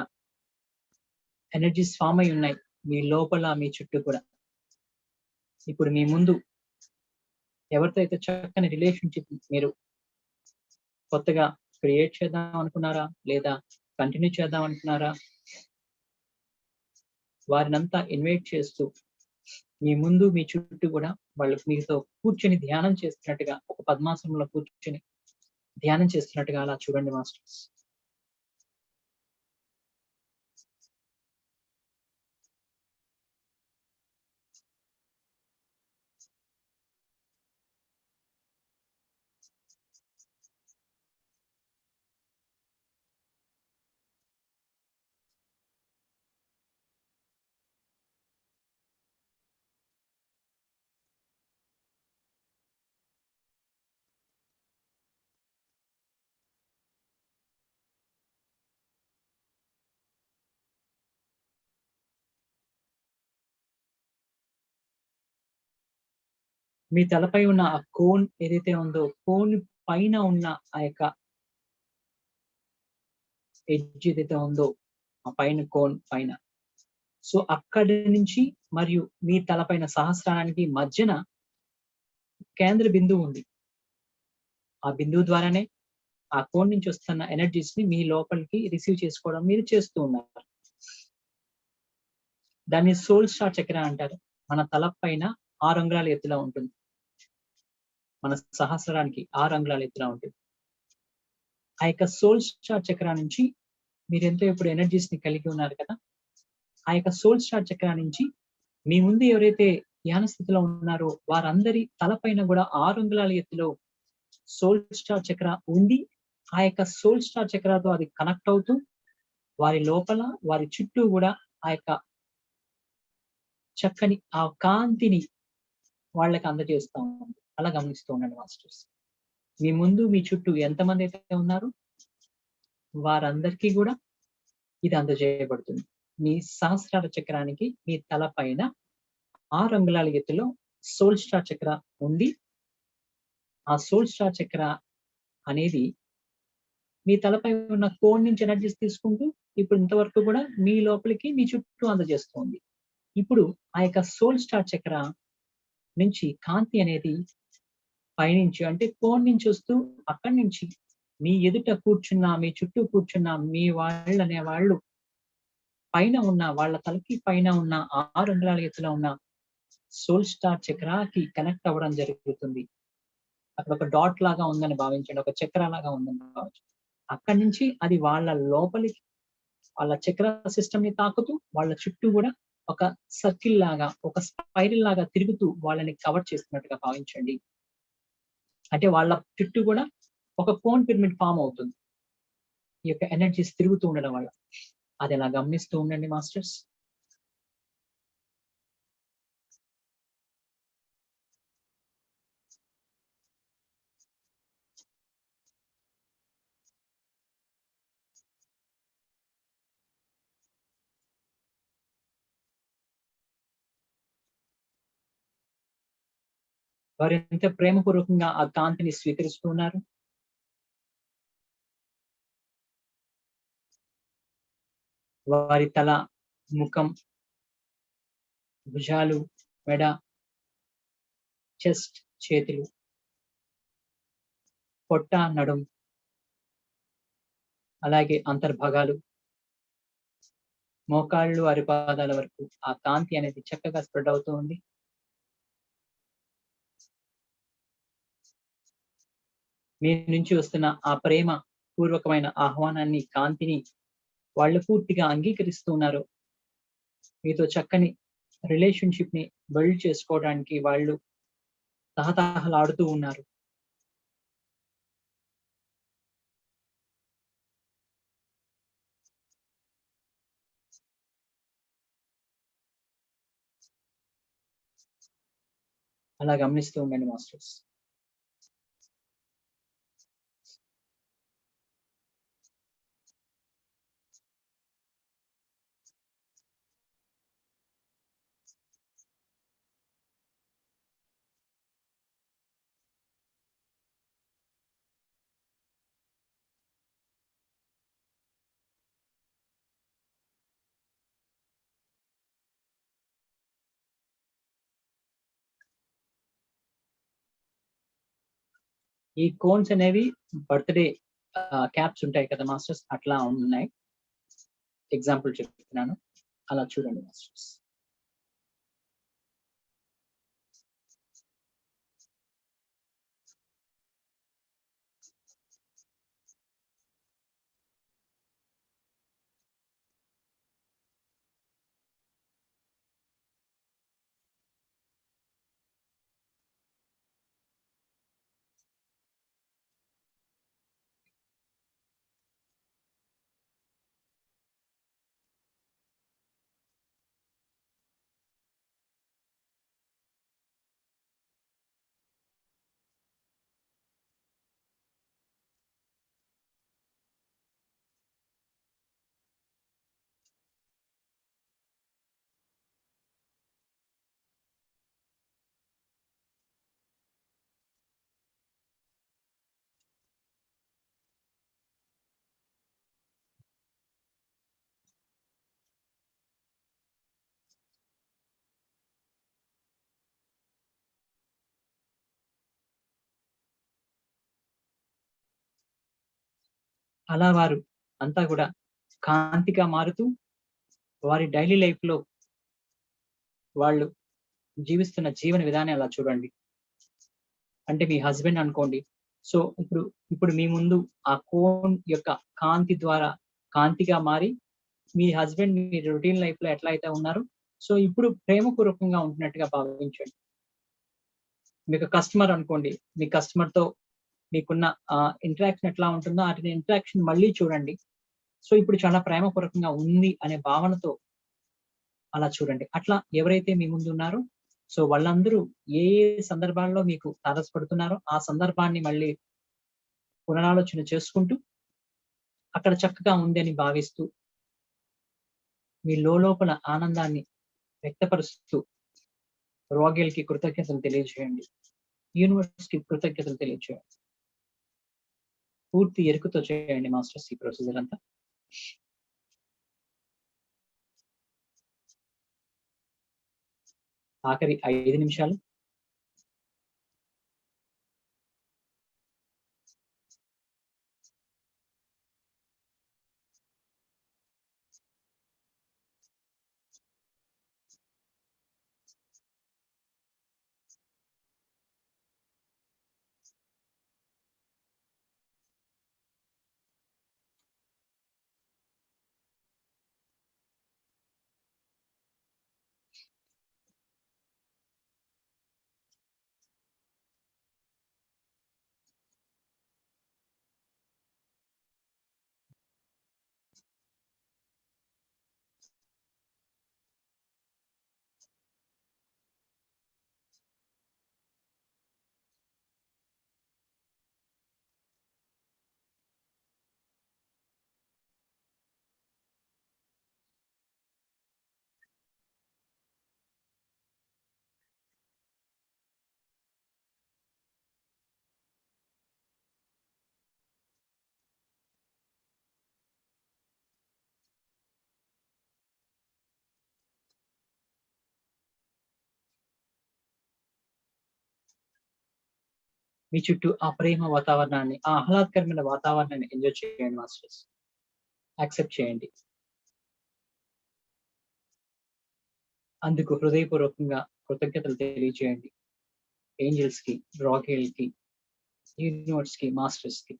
ఎనర్జీస్ ఫామ్ అయి ఉన్నాయి, మీ లోపల మీ చుట్టూ కూడా. ఇప్పుడు మీ ముందు ఎవరితో అయితే చక్కని రిలేషన్షిప్ మీరు కొత్తగా క్రియేట్ చేద్దాం అనుకున్నారా, లేదా కంటిన్యూ చేద్దాం అనుకున్నారా, వారినంతా ఇన్వైట్ చేస్తూ మీ ముందు మీ చుట్టూ కూడా వాళ్ళు మీతో కూర్చొని ధ్యానం చేస్తున్నట్టుగా, ఒక పద్మాసనంలో కూర్చొని ధ్యానం చేస్తున్నట్టుగా అలా చూడండి మాస్టర్స్. మీ తలపై ఉన్న ఆ కోన్ ఏదైతే ఉందో, కోన్ పైన ఉన్న ఆ యొక్క ఎడ్జ్ ఏదైతే ఉందో, ఆ పైన కోన్ పైన, సో అక్కడి నుంచి మరియు మీ తలపైన సహస్రానికి మధ్యన కేంద్ర బిందువు ఉంది. ఆ బిందువు ద్వారానే ఆ కోన్ నుంచి వస్తున్న ఎనర్జీస్ ని మీ లోపలికి రిసీవ్ చేసుకోవడం మీరు చేస్తూ ఉన్నారు. దాన్ని సోల్ స్టార్ చక్ర అంటారు. మన తల పైన 6 అంగుళాల ఎత్తులో ఉంటుంది. మన సహస్రానికి 6 అంగుళాల ఎత్తులో ఉంటుంది. ఆ యొక్క సోల్ స్టార్ చక్ర నుంచి మీరెంతో ఇప్పుడు ఎనర్జీస్ ని కలిగి ఉన్నారు కదా, ఆ యొక్క సోల్ స్టార్ చక్ర నుంచి మీ ముందు ఎవరైతే ధ్యాన స్థితిలో ఉన్నారో వారందరి తలపైన కూడా 6 అంగుళాల ఎత్తులో సోల్ స్టార్ చక్ర ఉంది. ఆ యొక్క సోల్ స్టార్ చక్రతో అది కనెక్ట్ అవుతూ వారి లోపల వారి చుట్టూ కూడా ఆ యొక్క చక్కని ఆ కాంతిని వాళ్ళకి అందజేస్తా ఉంది. అలా గమనిస్తూ ఉండండి మాస్టర్స్. మీ ముందు మీ చుట్టూ ఎంతమంది అయితే ఉన్నారు వారందరికీ కూడా ఇది అందజేయబడుతుంది. మీ సహస్రార చక్రానికి మీ తల పైన 6 అంగుళాల ఎత్తులో సోల్ స్టార్ చక్ర ఉంది. ఆ సోల్ స్టార్ చక్ర అనేది మీ తలపై ఉన్న కోన్ నుంచి ఎనర్జీస్ తీసుకుంటూ ఇప్పుడు ఇంతవరకు కూడా మీ లోపలికి మీ చుట్టూ అందజేస్తుంది. ఇప్పుడు ఆ యొక్క సోల్ స్టార్ చక్ర నుంచి కాంతి అనేది పైనుంచి అంటే కోన్ నుంచి వస్తూ అక్కడి నుంచి మీ ఎదుట కూర్చున్న, మీ చుట్టూ కూర్చున్న మీ వాళ్ళు అనే వాళ్ళు పైన ఉన్న వాళ్ళ తలకి పైన ఉన్న 6 అంగుళాల ఎత్తులో ఉన్న సోల్ స్టార్ చక్రాకి కనెక్ట్ అవ్వడం జరుగుతుంది. అక్కడ ఒక డాట్ లాగా ఉందని భావించండి, ఒక చక్ర లాగా ఉందని భావించండి. అక్కడి నుంచి అది వాళ్ళ లోపలికి వాళ్ళ చక్ర సిస్టమ్ ని తాకుతూ వాళ్ళ చుట్టూ కూడా ఒక సర్కిల్ లాగా, ఒక స్పైరల్ లాగా తిరుగుతూ వాళ్ళని కవర్ చేస్తున్నట్టుగా భావించండి. అంటే వాళ్ళ చుట్టూ కూడా ఒక కోన్ పిరమిడ్ ఫామ్ అవుతుంది. ఈ యొక్క ఎనర్జీస్ తిరుగుతూ ఉండడం వల్ల. అది అలా గమనిస్తూ ఉండండి మాస్టర్స్. వారు ఎంత ప్రేమపూర్వకంగా ఆ కాంతిని స్వీకరిస్తూ ఉన్నారు. వారి తల, ముఖం, భుజాలు, మెడ, చెస్ట్, చేతులు, పొట్ట, నడుం, అలాగే అంతర్భాగాలు, మోకాళ్ళు, అరిపాదాల వరకు ఆ కాంతి అనేది చక్కగా స్ప్రెడ్ అవుతూ ఉంది. మీ నుంచి వస్తున్న ఆ ప్రేమ పూర్వకమైన ఆహ్వానాన్ని, కాంతిని వాళ్ళు పూర్తిగా అంగీకరిస్తూ ఉన్నారు. మీతో చక్కని రిలేషన్‌షిప్‌ని బిల్డ్ చేసుకోవడానికి వాళ్ళు తహతహలాడుతూ ఉన్నారు. అలా గమనిస్తూ ఉండండి మాస్టర్స్. ఈ కోన్స్ అనేవి బర్త్‌డే క్యాప్స్ ఉంటాయి కదా మాస్టర్స్, అట్లా ఉన్నాయి. ఎగ్జాంపుల్ చెప్తున్నాను. అలా చూడండి మాస్టర్స్. అలా వారు అంతా కూడా కాంతిగా మారుతూ వారి డైలీ లైఫ్‌లో వాళ్ళు జీవిస్తున్న జీవన విధానం అలా చూడండి. అంటే మీ హస్బెండ్ అనుకోండి. సో, ఇప్పుడు మీ ముందు ఆ కోన్ యొక్క కాంతి ద్వారా కాంతిగా మారి, మీ హస్బెండ్ మీ రొటీన్ లైఫ్‌లో ఎట్లా అయితే ఉన్నారో, సో, ఇప్పుడు ప్రేమపూర్వకంగా ఉంటున్నట్టుగా భావించండి. మీకు కస్టమర్ అనుకోండి. మీ కస్టమర్‌తో మీకున్న ఇంటరాక్షన్ ఎట్లా ఉంటుందో, అటు ఇంటరాక్షన్ మళ్ళీ చూడండి. సో, ఇప్పుడు చాలా ప్రేమపూర్వకంగా ఉంది అనే భావనతో అలా చూడండి. అట్లా ఎవరైతే మీ ముందు ఉన్నారో, సో, వాళ్ళందరూ ఏ ఏ సందర్భాల్లో మీకు తారసపడుతున్నారో, ఆ సందర్భాన్ని మళ్ళీ పునరాలోచన చేసుకుంటూ, అక్కడ చక్కగా ఉంది అని భావిస్తూ, మీ లోలోపల ఆనందాన్ని వ్యక్తపరుస్తూ, రోగిలకి కృతజ్ఞతలు తెలియజేయండి. యూనివర్స్‌కి కృతజ్ఞతలు తెలియజేయండి. పూర్తి ఎరుకతో చేయండి మాస్టర్స్ ఈ ప్రొసీజర్ అంతా. ఆఖరి 5 నిమిషాలు. మీ చుట్టూ ఆ ప్రేమ వాతావరణాన్ని, ఆ ఆహ్లాదకరమైన వాతావరణాన్ని ఎంజాయ్ చేయండి మాస్టర్స్. యాక్సెప్ట్ చేయండి. అందుకు హృదయపూర్వకంగా కృతజ్ఞతలు తెలియజేయండి. ఏంజెల్స్ కి, రాకేల్ కి, యూనివర్స్ కి, మాస్టర్స్ కి.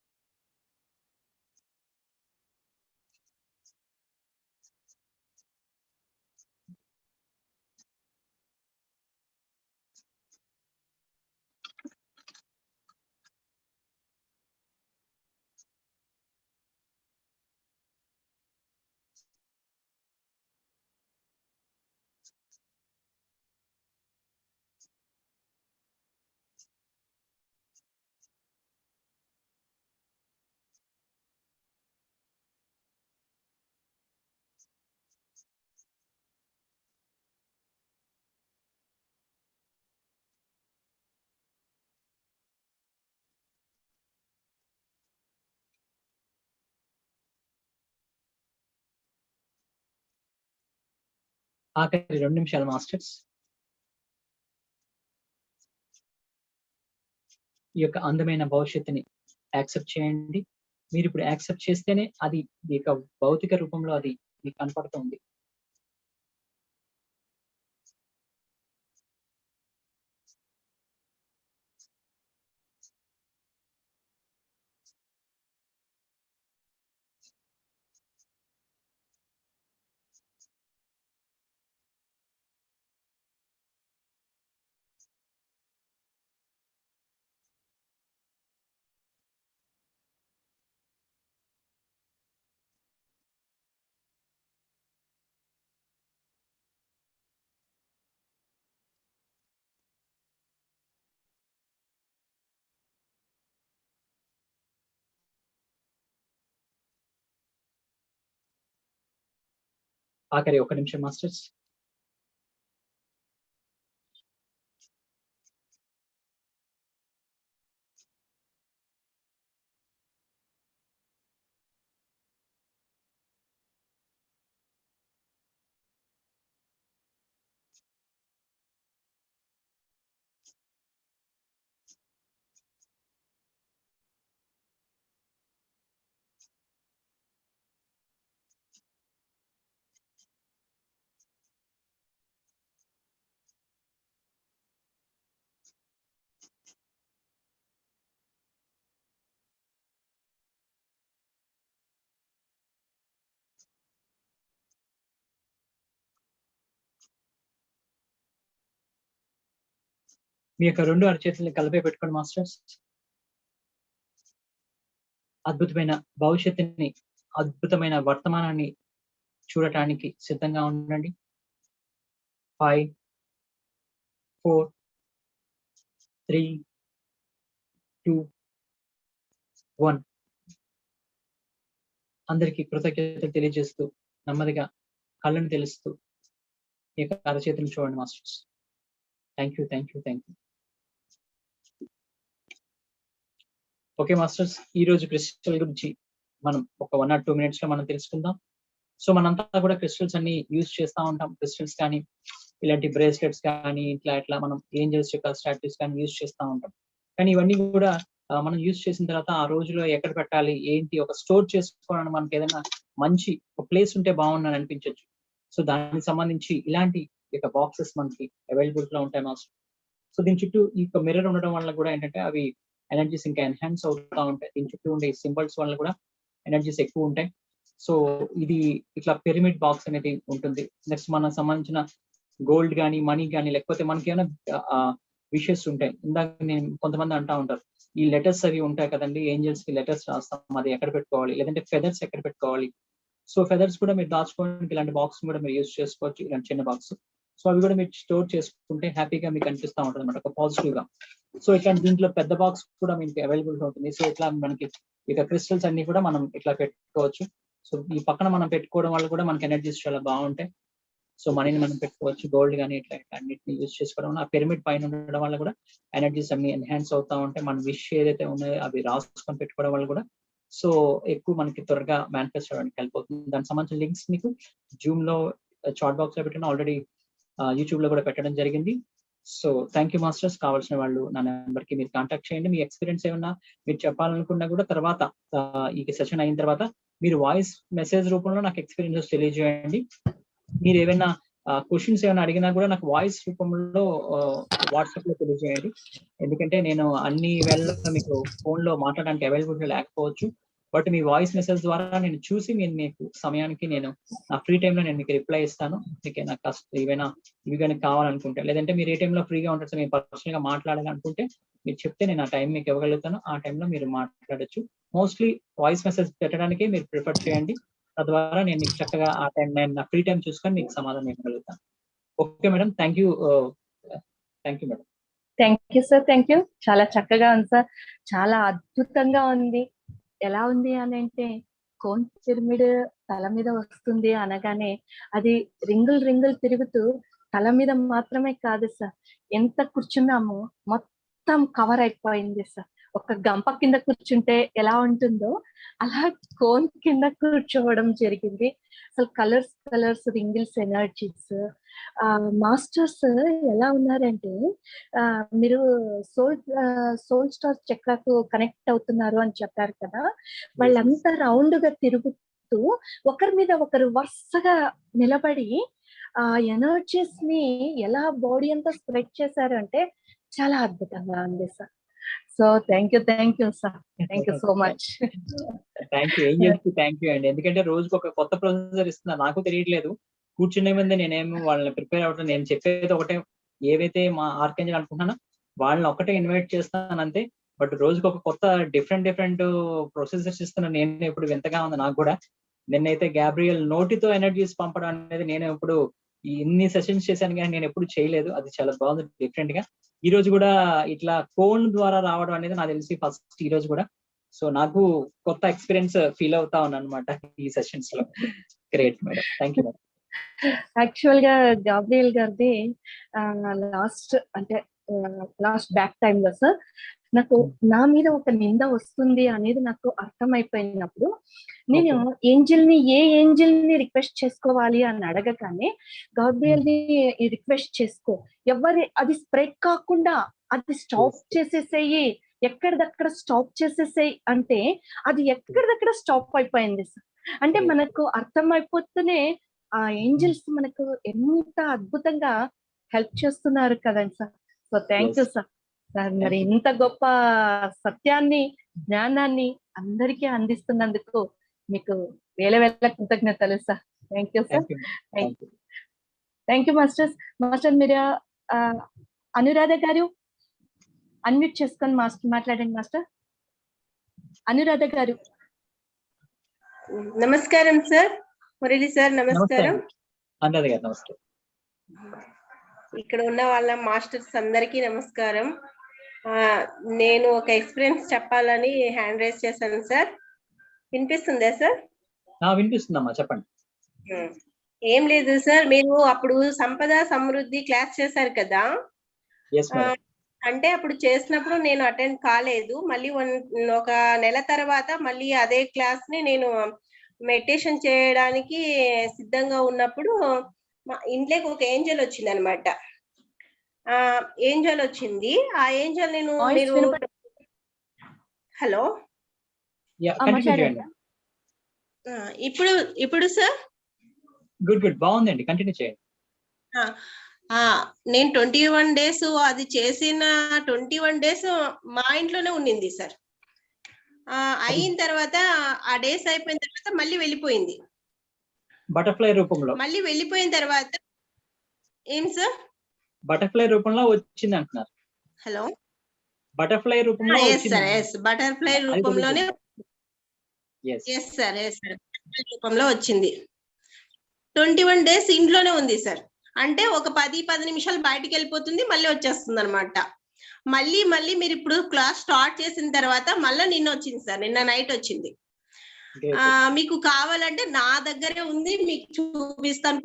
ఆఖరి 2 నిమిషాలు మాస్టర్స్. ఈ యొక్క అందమైన భవిష్యత్తుని యాక్సెప్ట్ చేయండి. మీరు ఇప్పుడు యాక్సెప్ట్ చేస్తేనే అది మీ యొక్క భౌతిక రూపంలో అది మీకు కనపడుతుంది. ఆఖరి 1 నిమిషం మాస్టర్స్. మీ యొక్క 2 అరచేతుల్ని కలిపే పెట్టుకోండి మాస్టర్స్. అద్భుతమైన భవిష్యత్తుని, అద్భుతమైన వర్తమానాన్ని చూడటానికి సిద్ధంగా ఉండండి. 5, 4, 3, 2, 1. అందరికీ కృతజ్ఞతలు తెలియజేస్తూ నెమ్మదిగా కళ్ళను తెలుస్తూ ఈ యొక్క అరచేతులు చూడండి masters. Thank you, thank you, thank you. Okay masters, ఈ రోజు క్రిస్టల్ గురించి మనం ఒక 1 or 2 minutes లో మనం తెలుసుకుందాం. సో మనంతా కూడా క్రిస్టల్స్ అన్ని యూజ్ చేస్తూ ఉంటాం. క్రిస్టల్స్ కానీ, ఇలాంటి బ్రేస్లెట్స్ కానీ, ఇట్లా మనం ఏంజల్స్ యొక్క స్టాట్యూస్ కానీ యూజ్ చేస్తూ ఉంటాం. కానీ ఇవన్నీ కూడా మనం యూజ్ చేసిన తర్వాత ఆ రోజులో ఎక్కడ పెట్టాలి, ఏంటి, ఒక స్టోర్ చేసుకోవడానికి మనకి ఏదైనా మంచి ఒక ప్లేస్ ఉంటే బాగుందని అనిపించవచ్చు. సో దానికి సంబంధించి ఇలాంటి యొక్క బాక్సెస్ మనకి అవైలబుల్ గా ఉంటాయి మాస్టర్. సో దీని చుట్టూ ఈ యొక్క మిర్రర్ ఉండడం వల్ల కూడా ఏంటంటే అవి ఎనర్జీస్ ఇంకా ఎన్హాన్స్ అవుతూ ఉంటాయి. దీని చుట్టూ ఉండే సింబల్స్ వల్ల కూడా ఎనర్జీస్ ఎక్కువ ఉంటాయి. సో ఇది ఇట్లా పిరమిడ్ బాక్స్ అనేది ఉంటుంది. నెక్స్ట్ మనకు సంబంధించిన గోల్డ్ కానీ, మనీ కానీ, లేకపోతే మనకి ఏమైనా విషెస్ ఉంటాయి. ఇందాక నేను కొంతమంది అంటా ఉంటారు, ఈ లెటర్స్ అవి ఉంటాయి కదండి, ఏంజల్స్ కి లెటర్స్ రాస్తాం, అది ఎక్కడ పెట్టుకోవాలి, లేదంటే ఫెదర్స్ ఎక్కడ పెట్టుకోవాలి. సో ఫెదర్స్ కూడా మీరు దాచుకోవడానికి ఇలాంటి బాక్స్ కూడా మీరు యూజ్ చేసుకోవచ్చు, ఇలాంటి చిన్న బాక్స్. సో అవి కూడా మీరు స్టోర్ చేసుకుంటే హ్యాపీగా మీకు అనిపిస్తూ ఉంటుంది అనమాట, ఒక పాజిటివ్ గా. సో ఇట్లాంటి దీంట్లో పెద్ద బాక్స్ కూడా మీకు అవైలబుల్ ఉంటుంది. సో ఇట్లా మనకి ఇక క్రిస్టల్స్ అన్ని కూడా మనం ఇట్లా పెట్టుకోవచ్చు. సో ఈ పక్కన మనం పెట్టుకోవడం వల్ల కూడా మనకి ఎనర్జీస్ చాలా బాగుంటాయి. సో మనీని మనం పెట్టుకోవచ్చు, గోల్డ్ కానీ ఇట్లా అన్నిటిని యూజ్ చేసుకోవడం వల్ల, ఆ పిరమిడ్ పైన ఉండడం వల్ల కూడా ఎనర్జీస్ అన్ని ఎన్హాన్స్ అవుతా ఉంటాయి. మన విష్ ఏదైతే ఉన్నాయో అవి రాసుకొని పెట్టుకోవడం వల్ల కూడా సో ఎక్కువ మనకి త్వరగా మేనిఫెస్ట్ అవ్వడానికి హెల్ప్ అవుతుంది. దానికి సంబంధించిన లింక్స్ మీకు జూమ్ లో చాట్ బాక్స్ లో పెట్టిన, ఆల్రెడీ యూట్యూబ్ లో కూడా పెట్టడం జరిగింది. So thank you masters. కావాల్సిన వాళ్ళు నా నెంబర్ కి మీరు కాంటాక్ట్ చేయండి. మీ ఎక్స్పీరియన్స్ ఏమన్నా మీరు చెప్పాలనుకున్నా కూడా తర్వాత ఈ సెషన్ అయిన తర్వాత మీరు వాయిస్ మెసేజ్ రూపంలో నాకు ఎక్స్పీరియన్స్ తెలియజేయండి. మీరు ఏమైనా క్వశ్చన్స్ ఏమైనా అడిగినా కూడా నాకు వాయిస్ రూపంలో వాట్సాప్ లో తెలియజేయండి. ఎందుకంటే నేను అన్ని వేళ మీకు ఫోన్ లో మాట్లాడడానికి అవైలబిలిటీ లేకపోవచ్చు. బట్ మీ వాయిస్ మెసేజ్ ద్వారా నేను చూసి మీకు సమయానికి నేను నా ఫ్రీ టైంలో నేను మీకు రిప్లై ఇస్తాను. మీకు నాకు ఏవైనా ఇవి కనుక కావాలనుకుంటే, లేదంటే మీరు ఏ టైంలో ఫ్రీగా ఉంటారు సార్, మీరు పర్సనల్ గా మాట్లాడాలనుకుంటే మీరు చెప్తే నేను ఆ టైం మీకు ఇవ్వగలుగుతాను. ఆ టైంలో మీరు మాట్లాడొచ్చు. మోస్ట్లీ వాయిస్ మెసేజ్ పెట్టడానికే మీరు ప్రిఫర్ చేయండి. తద్వారా నేను మీకు చక్కగా ఆ టైం నేను నా ఫ్రీ టైం చూసుకొని మీకు సమాధానం ఇవ్వగలుగుతాను. Okay madam, thank you. Thank you madam. Thank you sir, thank you. చాలా చక్కగా ఉంది సార్, చాలా అద్భుతంగా ఉంది. ఎలా ఉంది అని అంటే కోన్ పిరమిడ్ తల మీద వస్తుంది అనగానే అది రింగులు తిరుగుతూ తల మీద మాత్రమే కాదు సార్, ఎంత కూర్చున్నామో మొత్తం కవర్ అయిపోయింది సార్. ఒక గంప కింద కూర్చుంటే ఎలా ఉంటుందో అలా కోన్ కింద కూర్చోవడం జరిగింది. అసలు కలర్స్ రింగిల్స్ ఎనర్జీస్. మాస్టర్స్ ఎలా ఉన్నారంటే మీరు సోల్ స్టార్ చక్రకు కనెక్ట్ అవుతున్నారు అని చెప్పారు కదా, వాళ్ళంతా రౌండ్ గా తిరుగుతూ ఒకరి మీద ఒకరు వరుసగా నిలబడి ఆ ఎనర్జీస్ ని ఎలా బాడీ అంతా స్ప్రెడ్ చేశారు అంటే చాలా అద్భుతంగా ఉంది sir. So thank you sir, thank you so much. Thank you angels, thank you అండి. ఎందుకంటే రోజుకి ఒక కొత్త ప్రొసెసర్ ఇస్తున్నా, నాకు తెలియట్లేదు. కూర్చునే ముందే నేనేమో వాళ్ళని ప్రిపేర్ అవ్వడం, నేను చెప్పేది ఒకటే, ఏవైతే మా ఆర్కేంజల్ అనుకుంటున్నానో వాళ్ళని ఒకటే ఇన్వైట్ చేస్తాను అంతే. బట్ రోజుకి ఒక కొత్త డిఫరెంట్ ప్రొసెసర్స్ ఇస్తున్నా. నేను ఇప్పుడు వింతగా ఉంది నాకు కూడా. నిన్నైతే గ్యాబ్రియల్ నోటితో ఎనర్జీస్ పంపడం అనేది నేను ఇప్పుడు ఇన్ని సెషన్స్ చేశాను కానీ నేను ఎప్పుడు చేయలేదు. అది చాలా బాగుంది, డిఫరెంట్ గా. ఈ రోజు కూడా ఇట్లా ఫోన్ ద్వారా రావడం అనేది నాకు తెలిసి ఫస్ట్ ఈ రోజు కూడా. సో నాకు కొత్త ఎక్స్పీరియన్స్ ఫీల్ అవుతా ఉన్నాను అనమాట ఈ సెషన్స్ లో. Great madam, thank you madam. Actual గా గాబ్రియల్ గారిది లాస్ట్ బ్యాక్ టైమ్ లో సార్ నాకు నా మీద ఒక నింద వస్తుంది అనేది నాకు అర్థమైపోయినప్పుడు నేను ఏ ఏంజల్ ని రిక్వెస్ట్ చేసుకోవాలి అని అడగగానే గాబ్రియల్ ని రిక్వెస్ట్ చేసుకో, అది స్ప్రెడ్ కాకుండా అది స్టాప్ చేసేసేయి, ఎక్కడిదక్కడ స్టాప్ చేసేసేయి అంటే అది ఎక్కడిదక్కడ స్టాప్ అయిపోయింది సార్. అంటే మనకు అర్థమైపోతూనే ఆ ఏంజల్స్ మనకు ఎంత అద్భుతంగా హెల్ప్ చేస్తున్నారు కదండి sir. So thank you sir. మరి ఇంత గొప్ప సత్యాన్ని, జ్ఞానాన్ని అందరికీ అందిస్తున్నందుకు మీకు వేల కృతజ్ఞతలు sir. Thank you sir. Thank you masters. Master మీరు అనురాధ గారు అన్మ్యూట్ చేసుకొని మాట్లాడండి మాస్టర్. అనురాధ గారు. నమస్కారం సార్. మురళి సార్ నమస్కారం. అనురాధ గారు నమస్తే. ఇక్కడ ఉన్న వాళ్ళ మాస్టర్స్ అందరికీ నమస్కారం. నేను ఒక ఎక్స్పీరియన్స్ చెప్పాలని హ్యాండ్ రైజ్ చేశాను సార్. వినిపిస్తుందా సార్? వినిపిస్తుందమ్మా, చెప్పండి. ఏం లేదు సార్, మీరు అప్పుడు సంపద సమృద్ధి క్లాస్ చేశారు కదా, అంటే అప్పుడు చేసినప్పుడు నేను అటెండ్ కాలేదు. మళ్ళీ ఒక నెల తర్వాత మళ్ళీ అదే క్లాస్ ని నేను మెడిటేషన్ చేయడానికి సిద్ధంగా ఉన్నప్పుడు మా ఇంట్లోకి ఒక ఏంజల్ వచ్చింది అనమాట. ఏంజల్ వచ్చింది. ఆ ఏంజల్ మీరు హలో ఇప్పుడు సార్ గుడ్ బాగుందండి, కంటిన్యూ చేయండి. నేను 21 days అది చేసిన 21 days మా ఇంట్లోనే ఉండింది సార్. అయిన తర్వాత ఆ డేస్ అయిపోయిన తర్వాత మళ్ళీ వెళ్ళిపోయింది బటర్ఫ్లై రూపంలో. మళ్ళీ వెళ్ళిపోయిన తర్వాత ఏం సార్? బటర్ఫ్లై రూపంలో వచ్చింది అంటున్నారు. హలో, బటర్ఫ్లై రూపంలో బటర్ఫ్లై రూపంలోనే రూపంలో వచ్చింది. 21 days ఇంట్లోనే ఉంది సార్. అంటే ఒక 10 నిమిషాలు బయటికి వెళ్ళిపోతుంది, మళ్ళీ వచ్చేస్తుంది అనమాట. మళ్ళీ మీరు ఇప్పుడు క్లాస్ స్టార్ట్ చేసిన తర్వాత మళ్ళీ నిన్న వచ్చింది సార్, నిన్న నైట్ వచ్చింది. మీకు కావాలంటే నా దగ్గరే ఉంది, మీకు చూపిస్తాను.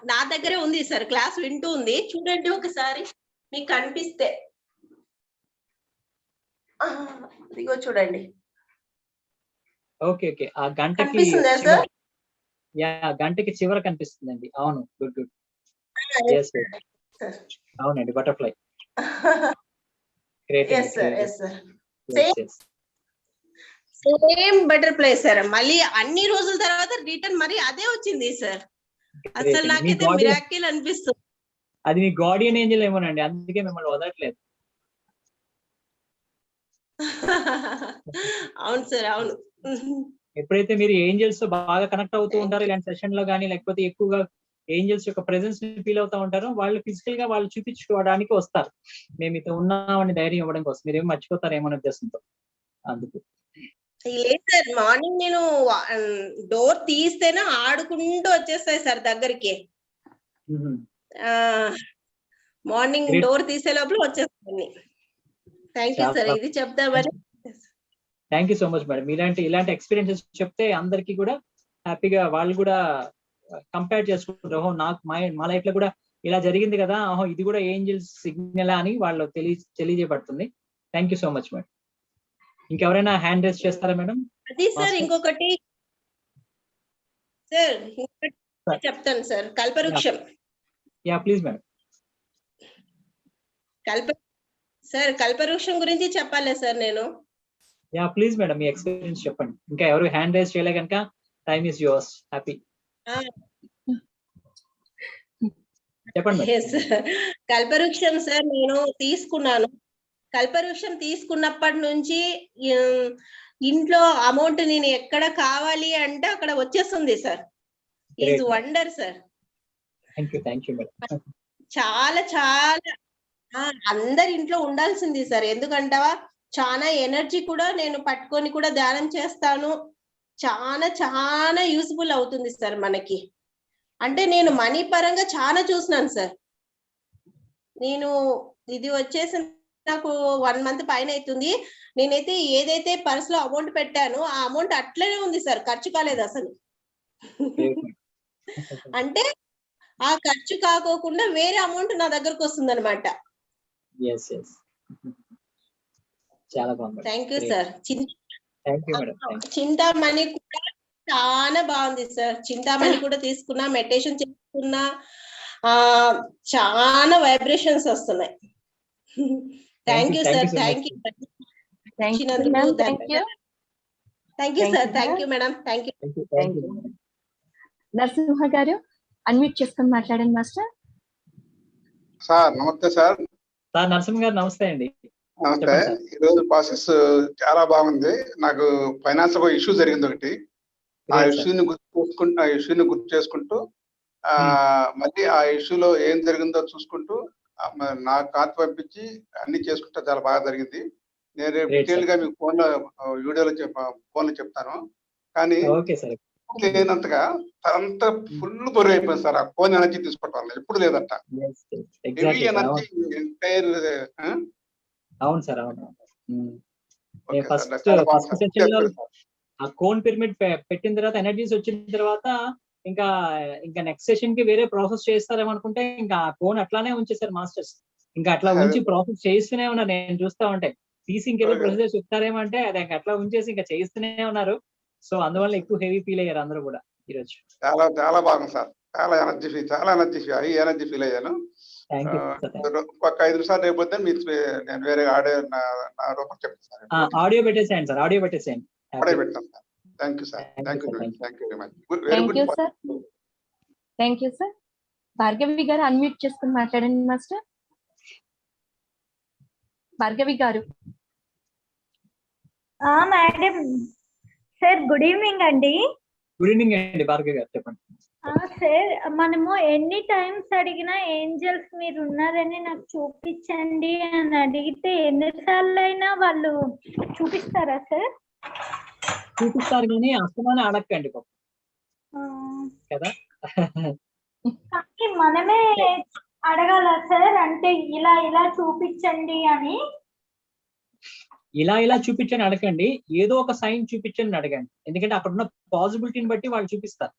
నా దగ్గరే ఉంది సార్, క్లాస్ వింటూ ఉంది, చూడండి ఒకసారి మీకు కనిపిస్తే. ఇదిగో చూడండి. ఓకే ఆ గంటకి గంటకి చివర కనిపిస్తుందండి. అవును, గుడ్. Yes, yes. అవునండి, బటర్ఫ్లై. గ్రేట్ ఎస్ అండి, sir great. Yes sir Yes, yes. Same butterfly sir. మళ్ళీ అన్ని రోజుల తర్వాత రిటర్న్ మరి అదే వచ్చింది సార్. Great అసలు అండి. మీ నాకైతే గార్డియన్, మిరాకిల్ అనిపిస్తుంది. అది మీ గార్డియన్ ఏంజల్ ఏమోనండి, అందుకే మిమ్మల్ని వదలట్లేదు. అవును సార్, అవును. ఎప్పుడైతే మీరు ఏంజల్స్ తో బాగా కనెక్ట్ అవుతూ ఉంటారో ఇలాంటి సెషన్ లో కానీ, లేకపోతే ఎక్కువగా ఏంజల్స్ యొక్క ప్రెసెన్స్ ఫీల్ అవుతా ఉంటారో, వాళ్ళు ఫిజికల్ గా వాళ్ళు చూపించుకోవడానికి వస్తారు. మేము ఇతో ఉన్నామని ధైర్యం ఇవ్వడం కోసం. మీరేం మర్చిపోతారేమో అనే ఉద్దేశంతో. అందుకు లేదు సార్, మార్నింగ్ నేను డోర్ తీస్తేనే ఆడుకుంటూ వచ్చేస్తాయి సార్ దగ్గరికి. Morning Great. డోర్ తీసే లోపల వచ్చేస్తాయి. థ్యాంక్ యూ సార్, ఇది చెప్తామని. Thank you so much madam. ఇలాంటి ఎక్స్పీరియన్సెస్ చెప్తే అందరికి కూడా హ్యాపీగా వాళ్ళు కూడా కంపేర్ చేసుకుంటారు. ఓహో, నాకు మా లైఫ్ లో కూడా ఇలా జరిగింది కదా, ఓహో ఇది కూడా ఏంజల్స్ సిగ్నల్ అని వాళ్ళు తెలియజేయబడుతుంది. Thank you so much madam. ఇంకెవరైనా హ్యాండ్ రేస్ చేస్తారా మేడం? అది సార్ ఇంకొకటి సార్, ఇంకొకటి చెప్తాను సార్. కల్పవృక్షం. Yeah please madam. కల్పవృక్షం గురించి చెప్పాలి సార్ నేను. యా ప్లీజ్ మేడం, మీ ఎక్స్పీరియన్స్ చెప్పండి. ఇంకా ఎవరు హ్యాండ్ రేస్ చేయలే కనుక టైమ్ ఇస్ యువర్స్. హ్యాపీ చెప్పండి. కల్పవృక్షం సార్ నేను తీసుకున్నాను. కల్పవృక్షం తీసుకున్నప్పటి నుంచి ఇంట్లో అమౌంట్ నేను ఎక్కడ కావాలి అంటే అక్కడ వచ్చేస్తుంది sir. Is wonder sir. Thank you madam. చాలా చాలా అందరి ఇంట్లో ఉండాల్సింది సార్. ఎందుకంటావా, చాలా ఎనర్జీ కూడా నేను పట్టుకొని కూడా ధ్యానం చేస్తాను. చాలా చాలా యూస్ఫుల్ అవుతుంది సార్ మనకి. అంటే నేను మనీ పరంగా చాలా చూసినాను సార్. నేను ఇది వచ్చేసి నాకు 1 month పైన అవుతుంది. నేనైతే ఏదైతే పర్స్ లో అమౌంట్ పెట్టానో ఆ అమౌంట్ అట్లనే ఉంది సార్, ఖర్చు కాలేదు అసలు. అంటే ఆ ఖర్చు కాకోకుండా వేరే అమౌంట్ నా దగ్గరకు వస్తుంది అనమాట. చాలా బాగుంది. Thank you sir. చింతామణి కూడా చాలా బాగుంది సార్. చింతామణి కూడా తీసుకున్నా, మెడిటేషన్ చేసుకున్నా, చాలా వైబ్రేషన్స్ వస్తున్నాయి. Thank you sir. Thank you sir. Thank you madam. Thank you. Narasimha గారు అన్మ్యూట్ చేసుకొని మాట్లాడండి మాస్టర్. సార్ నమస్తే సార్. నరసింహ గారు నమస్తే అండి. నమస్తే. ఈ రోజు ప్రాసెస్ చాలా బాగుంది. నాకు ఫైనాన్షియల్ ఇష్యూ జరిగింది ఒకటి. ఆ ఇష్యూని గుర్తు చేసుకుంటూ మళ్ళీ ఆ ఇష్యూలో ఏం జరిగిందో చూసుకుంటూ నాకు ఖాతా పంపించి అన్ని చేసుకుంటే చాలా బాగా జరిగింది. నేను రేపు డీటెయిల్ గా మీకు వీడియోలో చెప్తాను. కానీ లేనంతగా అంతా ఫుల్ బరువు అయిపోయింది సార్. ఆ ఫోన్ ఎనర్జీ తీసుకోవటం వల్ల ఎప్పుడు లేదంట. Heavy energy entire. అవును సార్, అవును. ఆ కోన్ పిరమిడ్ పెట్టిన తర్వాత ఎనర్జీస్ వచ్చిన తర్వాత ఇంకా నెక్స్ట్ సెషన్ కి వేరే ప్రాసెస్ చేస్తారేమో అనుకుంటే ఇంకా ఆ కోన్ అట్లానే ఉంచేసారు మాస్టర్స్. ఇంకా అట్లా ఉంచి ప్రాసెస్ చేస్తూనే ఉన్నారు. నేను చూస్తా ఉంటే తీసి ఇంకేదో ప్రొసీజర్ చెప్తారేమో అంటే అది అట్లా ఉంచేసి ఇంకా చేస్తూనే ఉన్నారు. సో అందువల్ల ఎక్కువ హెవీ ఫీల్ అయ్యారు అందరూ కూడా ఈరోజు. చాలా చాలా బాగుంది సార్. చాలా ఎనర్జీ ఫీల్ అయ్యాను. ఒక 5 నిమిషాలు రేపు నేను వేరే ఆడియో నా రూపం చెప్తాను. ఆడియో పెట్టేసేయండి సార్. ఆడియో పెట్టేసేయండి. ఆడియో పెట్టాను sir. Thank you sir. Thank you very much. Thank you sir. Bhargavi గారు అన్మ్యూట్ చేసుకుని మాట్లాడండి మాస్టర్. భార్గవి గారు. మేడం సార్, గుడ్ ఈవినింగ్ అండి. గుడ్ ఈవినింగ్ అండి భార్గవి గారు, చెప్పండి. సార్, మనము ఎన్ని టైమ్స్ అడిగినా ఏంజల్స్ మీరు ఉన్నారని నాకు చూపించండి అని అడిగితే ఎన్నిసార్లు అయినా వాళ్ళు చూపిస్తారా సార్? చూపిస్తారు కానీ అస్తమానే అడగండి కదా. కానీ మనమే అడగాల సార్, అంటే ఇలా ఇలా చూపించండి అని. ఇలా చూపించండి అడగండి, ఏదో ఒక సైన్ చూపించండి అడగండి. ఎందుకంటే అక్కడ ఉన్న పాసిబిలిటీని బట్టి వాళ్ళు చూపిస్తారు.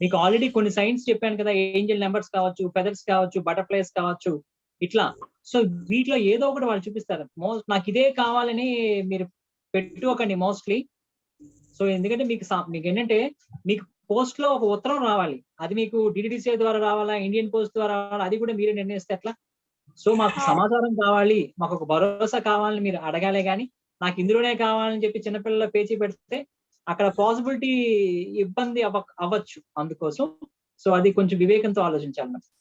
మీకు ఆల్రెడీ కొన్ని సైన్స్ చెప్పాను కదా, ఏంజల్ నెంబర్స్ కావచ్చు, ఫెదర్స్ కావచ్చు, బటర్ఫ్లైస్ కావచ్చు, ఇట్లా. సో వీటిలో ఏదో ఒకటి వాళ్ళు చూపిస్తారు. నాకు ఇదే కావాలని మీరు పెట్టుకోకండి మోస్ట్లీ. సో ఎందుకంటే మీకు ఏంటంటే మీకు పోస్ట్ లో ఒక ఉత్తరం రావాలి. అది మీకు డిడిడిసిఐ ద్వారా రావాలా, ఇండియన్ పోస్ట్ ద్వారా రావాలా, అది కూడా మీరే నిర్ణయిస్తే ఎట్లా? సో మాకు సమాచారం కావాలి, మాకు ఒక భరోసా కావాలని మీరు అడగాలే గానీ నాకు ఇందులోనే కావాలని చెప్పి చిన్నపిల్లల పేచీ పెడితే అక్కడ పాసిబిలిటీ ఇబ్బంది అవ్వచ్చు. అందుకోసం సో అది కొంచెం వివేకంతో ఆలోచించాలి మేడం.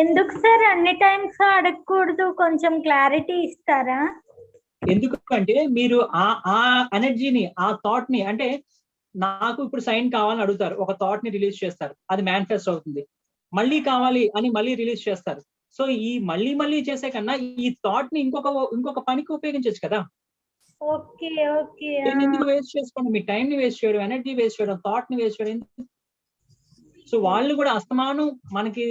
ఎందుకు సార్ అన్ని టైమ్స్ అడగకూడదు? కొంచెం క్లారిటీ ఇస్తారా? ఎందుకంటే మీరు ఆ ఎనర్జీని, ఆ థాట్ ని, అంటే నాకు ఇప్పుడు సైన్ కావాలని అడుగుతారు, ఒక థాట్ ని రిలీజ్ చేస్తారు, అది మేనిఫెస్ట్ అవుతుంది, మళ్ళీ కావాలి అని మళ్ళీ రిలీజ్ చేస్తారు. సో ఈ మళ్ళీ మళ్ళీ చేసే కన్నా ఈ థాట్ ని ఇంకొక పనికి ఉపయోగించవచ్చు కదా. Okay okay. ఎందుకు వేస్ట్ చేసుకోండి, మీ టైం ని వేస్ట్ చేయడం, ఎనర్జీ వేస్ట్ చేయడం, థాట్ ని వేస్ట్ చేయడం. సో వాళ్ళు కూడా అస్తమానం మనకి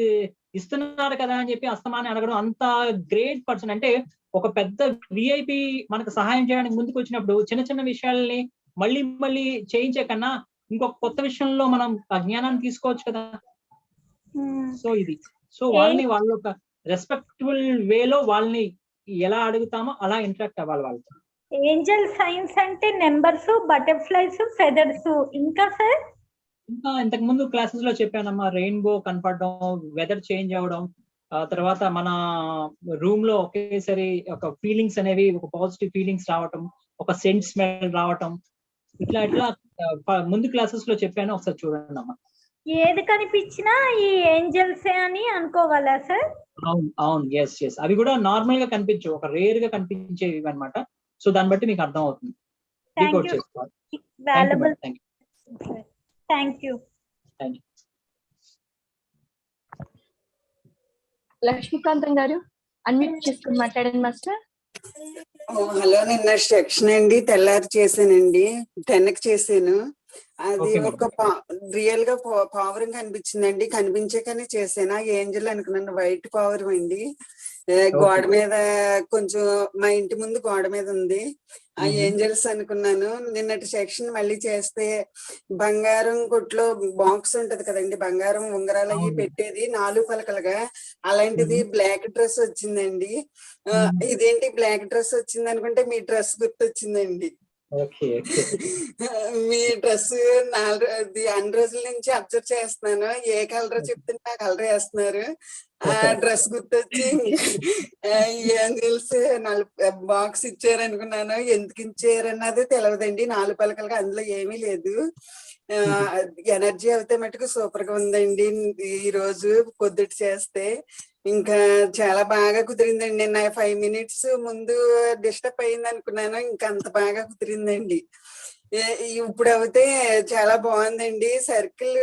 ఇస్తున్నారు కదా అని చెప్పి అస్తమానం అడగడం అంత గ్రేట్ పర్సన్. అంటే ఒక పెద్ద విఐపి మనకు సహాయం చేయడానికి ముందుకు వచ్చినప్పుడు చిన్న చిన్న విషయాల్ని మళ్ళీ మళ్ళీ చేయించే కన్నా ఇంకొక కొత్త విషయంలో మనం ఆ జ్ఞానాన్ని తీసుకోవచ్చు కదా. సో ఇది వాళ్ళని వాళ్ళ ఒక రెస్పెక్టబుల్ వేలో వాళ్ళని ఎలా అడుగుతామో అలా ఇంటరాక్ట్ అవ్వాలి వాళ్ళతో. ఏంజల్ సైన్స్ అంటే నెంబర్స్, బటర్ఫ్లైస్, ఫెదర్స్. ఇంకా సార్? ఇంకా ఇంతకు ముందు క్లాసెస్ లో చెప్పానమ్మా, రెయిన్బో కనపడడం, వెదర్ చేంజ్ అవడం, తర్వాత మన రూమ్ లో ఒకేసారి ఒక ఫీలింగ్స్ అనేవి, ఒక పాజిటివ్ ఫీలింగ్స్ రావటం, ఒక సెంట్ స్మెల్ రావటం, ఇట్లా ముందు క్లాసెస్ లో చెప్పాను, ఒకసారి చూడండి అమ్మా. ఏది కనిపించినా ఈ ఏంజల్సే అని అనుకోవాలా సార్? అవును ఎస్. అవి కూడా నార్మల్ గా కనిపించవు, ఒక రేర్ గా కనిపించేవి అనమాట. సో దాన్ని బట్టి మీకు అర్థం అవుతుంది. Thank you. లక్ష్మీకాంతం గారు అన్మ్యూట్ చేసుకుని మాట్లాడండి మాస్టర్. హలో, నిన్న సెక్షన్ అండి తెల్లారి చేశానండి, 10కి చేశాను. అది ఒక రియల్ గా పావురం కనిపించిందండి, కనిపించాకనే చేసాను. ఏంజల్ అనుకున్నాను, వైట్ పావురం అండి. గోడ మీద కొంచెం మా ఇంటి ముందు గోడ మీద ఉంది, ఆ ఏంజల్స్ అనుకున్నాను. నిన్నటి సెక్షన్ మళ్ళీ చేస్తే బంగారం కొట్లో బాక్స్ ఉంటది కదండి, బంగారం ఉంగరాలు అవి పెట్టేది 4 పలకలుగా, అలాంటిది బ్లాక్ డ్రెస్ వచ్చిందండి. ఇదేంటి బ్లాక్ డ్రెస్ వచ్చింది అనుకుంటే మీ డ్రెస్ గుర్తొచ్చిందండి. మీ డ్రెస్ అన్ని రోజుల నుంచి అబ్జర్వ్ చేస్తున్నాను, ఏ కలర్ చెప్తుంటే ఆ కలర్ వేస్తున్నారు. ఆ డ్రెస్ గుర్తొచ్చి ఏం తెలిసి 4 బాక్స్ ఇచ్చారు అనుకున్నాను. ఎందుకు ఇచ్చారు అన్నది తెలియదండి, 4 పలకలుగా అందులో ఏమీ లేదు. ఎనర్జీ అయితే మటుకు సూపర్ గా ఉందండి. ఈ రోజు పొద్దుట చేస్తే ఇంకా చాలా బాగా కుదిరిందండి. నా 5 minutes ముందు డిస్టర్బ్ అయింది అనుకున్నాను, ఇంకా అంత బాగా కుదిరిందండి. ఇప్పుడు అయితే చాలా బాగుందండి. సర్కిల్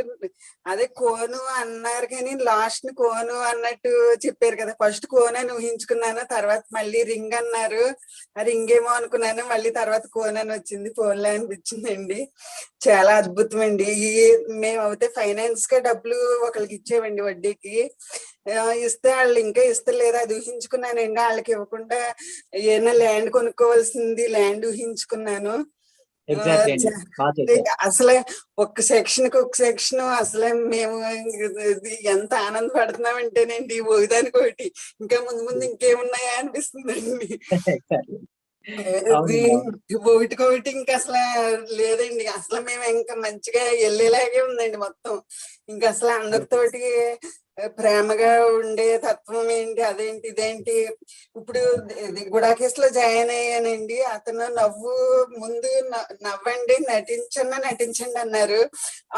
అదే కోను అన్నారు కానీ లాస్ట్ కోను అన్నట్టు చెప్పారు కదా, ఫస్ట్ కోన్ అని ఊహించుకున్నాను, తర్వాత మళ్ళీ రింగ్ అన్నారు, ఆ రింగ్ ఏమో అనుకున్నాను, మళ్ళీ తర్వాత కోన్ అని వచ్చింది, ఫోన్లో అనిపించిందండి. చాలా అద్భుతం అండి. మేము అయితే ఫైనాన్స్ గా డబ్బులు ఒకరికి ఇచ్చేవండి వడ్డీకి, ఇస్తే వాళ్ళు ఇంకా ఇస్తలేరు, అది ఊహించుకున్నానండి. వాళ్ళకి ఇవ్వకుండా ఏమైనా ల్యాండ్ కొనుక్కోవాల్సింది, ల్యాండ్ ఊహించుకున్నాను. అసలే ఒక సెక్షన్ అసలే మేము ఎంత ఆనందపడుతున్నామంటేనండి, ఒకదానికి ఒకటి ఇంకా ముందు ఇంకేమున్నాయా అనిపిస్తుందండి. ఒకటికొకటి ఇంకా అసలు లేదండి, అసలు మేము ఇంకా మంచిగా వెళ్ళేలాగే ఉందండి మొత్తం. ఇంకా అసలు అందరితోటి ప్రేమగా ఉండే తత్వం ఏంటి, అదేంటి ఇదేంటి. ఇప్పుడు గుడాకేస్ లో జాయిన్ అయ్యానండి, అతను ముందు నవ్వండి, నటించండి అన్నారు.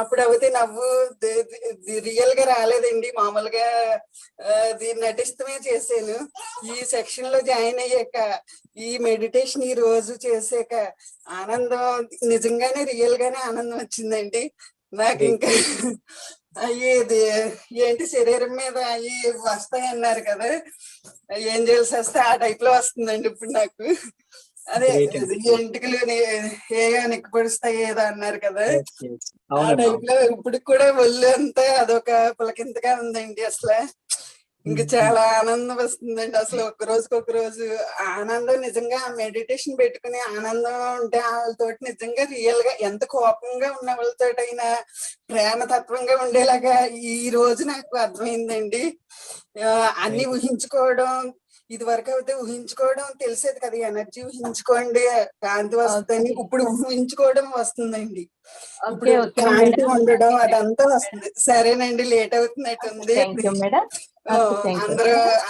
అప్పుడు అయితే నవ్వు రియల్ గా రాలేదండి, మామూలుగా నటిస్తమే చేశాను. ఈ సెక్షన్ లో జాయిన్ అయ్యాక, ఈ మెడిటేషన్ ఈ రోజు చేసాక ఆనందం, నిజంగానే రియల్ గానే ఆనందం వచ్చిందండి నాకు. ఇంకా అయ్యేది ఏంటి, శరీరం మీద అవి వస్తాయి అన్నారు కదా, ఏంజల్స్ వస్తే ఆ టైప్ లో వస్తుందండి ఇప్పుడు నాకు. అదే ఎంటికలు ఏగా నిక్కపడుస్తాయి ఏదో అన్నారు కదా, ఆ టైప్ లో ఇప్పుడు కూడా ఒళ్ళు అంతా అదొక పులకింతగా ఉందండి. అసలు ఇంకా చాలా ఆనందం వస్తుందండి. అసలు ఒక్క రోజు ఆనందం. నిజంగా మెడిటేషన్ పెట్టుకుని ఆనందం ఉంటే వాళ్ళతోటి నిజంగా రియల్ గా ఎంత కోపంగా ఉన్న వాళ్ళతోటైనా ప్రేమతత్వంగా ఉండేలాగా ఈ రోజు నాకు అర్థమైందండి. అన్ని ఊహించుకోవడం, ఇది వరకు అయితే ఊహించుకోవడం తెలిసేది కదా, ఎనర్జీ ఊహించుకోండి కాంతి వస్తుందని, ఇప్పుడు ఊహించుకోవడం వస్తుందండి. ఇప్పుడు కాంతి ఉండడం అదంతా వస్తుంది. సరేనండి, లేట్ అవుతున్నట్టుంది.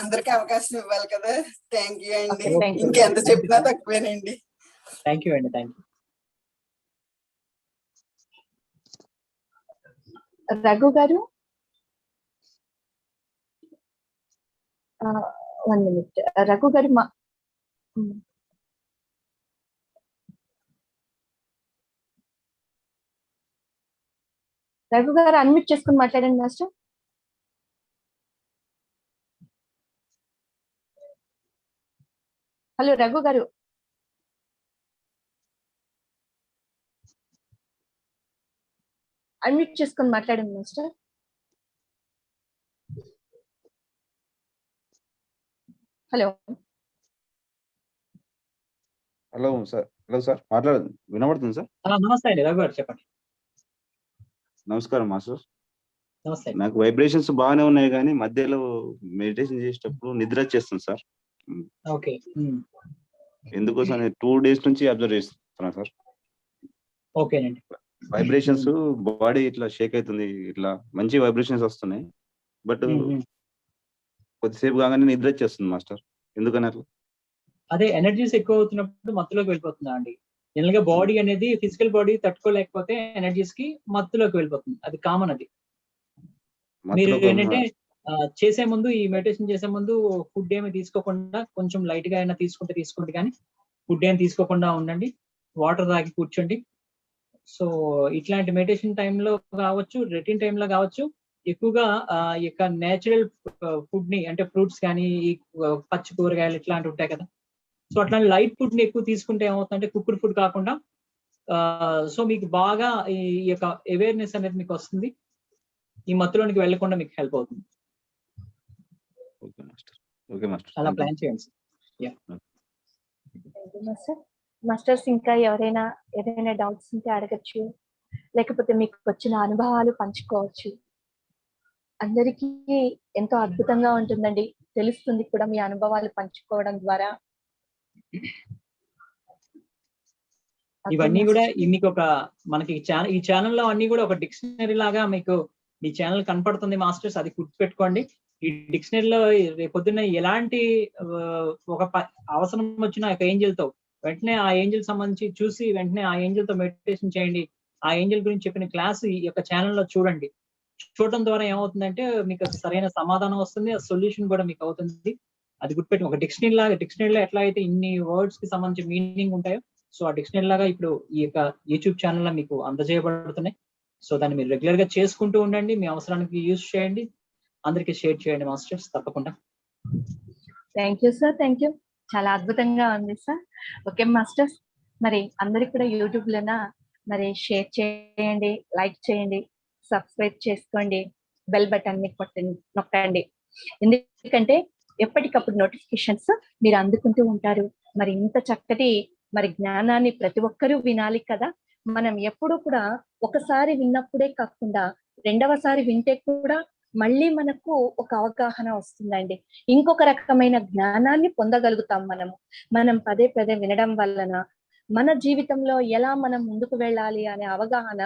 అందరికి అవకాశం ఇవ్వాలి కదా. థ్యాంక్ యూ అండి. ఇంకెంత చెప్పినా తక్కువేనండి. థ్యాంక్ యూ అండి. Thank you. రఘు గారు, 1 minute. రఘు గారు రఘు గారు అన్మ్యూట్ చేసుకుని మాట్లాడండి మాస్టర్. హలో రఘు గారు. అన్మ్యూట్ చేసుకొని మాట్లాడండి master. Hello hello sir. Hello sir, మాట్లాడండి. వినబడుతుంది సార్? నమస్తే అండి రఘు గారు, చెప్పండి. నమస్కారం మాస్టర్. నమస్తే. నాకు వైబ్రేషన్స్ బాగానే ఉన్నాయి, కానీ మధ్యలో మెడిటేషన్ చేసేటప్పుడు నిద్ర వచ్చేస్తుంది సార్. ఓకే. ఎందుకోసం 2 days నుంచి అబ్జర్వ్ చేస్తున్నా సార్. ఓకేనండి. వైబ్రేషన్స్ బాడీ ఇట్లా షేక్ అవుతుంది, ఇట్లా మంచి వైబ్రేషన్స్ వస్తున్నాయి, బట్ కొద్దిసేపు కాగానే నిద్ర వచ్చేస్తుంది మాస్టర్. ఎందుకని అట్లా? అదే ఎనర్జీస్ ఎక్కువ అవుతున్నప్పుడు మత్తులోకి వెళ్ళిపోతుందా అండి? జనరల్ గా బాడీ అనేది ఫిజికల్ బాడీ తట్టుకోలేకపోతే ఎనర్జీస్ కి మత్తులోకి వెళ్ళిపోతుంది. అది కామన్. అది మీరు ఏంటంటే చేసే ముందు, ఈ మెడిటేషన్ చేసే ముందు ఫుడ్ ఏమి తీసుకోకుండా, కొంచెం లైట్ గా అయినా తీసుకుంటే కానీ ఫుడ్ ఏమి తీసుకోకుండా ఉండండి. వాటర్ తాగి కూర్చోండి. సో ఇట్లాంటి మెడిటేషన్ టైంలో కావచ్చు, రొటీన్ టైంలో కావచ్చు, ఎక్కువగా ఈ యొక్క నేచురల్ ఫుడ్ ని, అంటే ఫ్రూట్స్ కానీ, ఈ పచ్చి కూరగాయలు ఇట్లాంటివి ఉంటాయి కదా, సో అట్లాంటి లైట్ ఫుడ్ ని ఎక్కువ తీసుకుంటే ఏమవుతుందంటే కుక్డ్ ఫుడ్ కాకుండా, సో మీకు బాగా ఈ యొక్క అవేర్నెస్ అనేది మీకు వస్తుంది. ఈ మత్తులోనికి వెళ్లకుండా మీకు హెల్ప్ అవుతుంది. అలా ప్లాన్ చేయండి. మాస్టర్స్ ఇంకా ఎవరైనా ఏదైనా డౌట్స్ ఉంటే అడగచ్చు, లేకపోతే మీకు వచ్చిన అనుభవాలు పంచుకోవచ్చు. అందరికీ ఎంతో అద్భుతంగా ఉంటుందండి, తెలుస్తుంది కూడా మీ అనుభవాలు పంచుకోవడం ద్వారా. ఇవన్నీ కూడా మీకు ఒక మనకి ఈ ఛానల్లో అన్ని కూడా ఒక డిక్షనరీ లాగా మీకు ఈ ఛానల్ కనపడుతుంది మాస్టర్స్. అది గుర్తుపెట్టుకోండి. ఈ డిక్షనరీలో రేపొద్దున్న ఎలాంటి ఒక అవసరం వచ్చిన ఒక ఏంజల్ తో వెంటనే ఆ ఏంజల్ సంబంధించి చూసి వెంటనే ఆ ఏంజల్ తో మెడిటేషన్ చేయండి. ఆ ఏంజల్ గురించి చెప్పిన క్లాస్ ఈ యొక్క ఛానల్లో చూడండి. చూడటం ద్వారా ఏమవుతుందంటే మీకు సరైన సమాధానం వస్తుంది, ఆ సొల్యూషన్ కూడా మీకు అవుతుంది. అది గుర్తుపెట్టి ఒక డిక్షనరీలో ఎట్లా అయితే ఇన్ని వర్డ్స్ కి సంబంధించి మీనింగ్ ఉంటాయో, సో ఆ డిక్షనరీ లాగా ఇప్పుడు ఈ యొక్క యూట్యూబ్ ఛానల్ మీకు అందజేయబడుతున్నాయి. సో దాన్ని మీరు రెగ్యులర్ గా చేసుకుంటూ ఉండండి. మీ అవసరానికి యూజ్ చేయండి, అందరికి షేర్ చేయండి మాస్టర్స్, తప్పకుండా. Thank you sir, thank you. చాలా అద్భుతంగా ఉంది సార్. ఓకే మాస్టర్స్, మరి అందరికి కూడా యూట్యూబ్ లోనా మరి షేర్ చేయండి, లైక్ చేయండి, సబ్స్క్రైబ్ చేసుకోండి, బెల్ బటన్ ని నొక్కండి. ఎందుకంటే ఎప్పటికప్పుడు నోటిఫికేషన్స్ మీరు అందుకుంటూ ఉంటారు. మరి ఇంత చక్కటి మరి జ్ఞానాన్ని ప్రతి ఒక్కరూ వినాలి కదా. మనం ఎప్పుడూ కూడా ఒకసారి విన్నప్పుడే కాకుండా రెండవసారి వింటే కూడా మళ్ళీ మనకు ఒక అవగాహన వస్తుందండి. ఇంకొక రకమైన జ్ఞానాన్ని పొందగలుగుతాం మనం పదే పదే వినడం వలన మన జీవితంలో ఎలా మనం ముందుకు వెళ్ళాలి అనే అవగాహన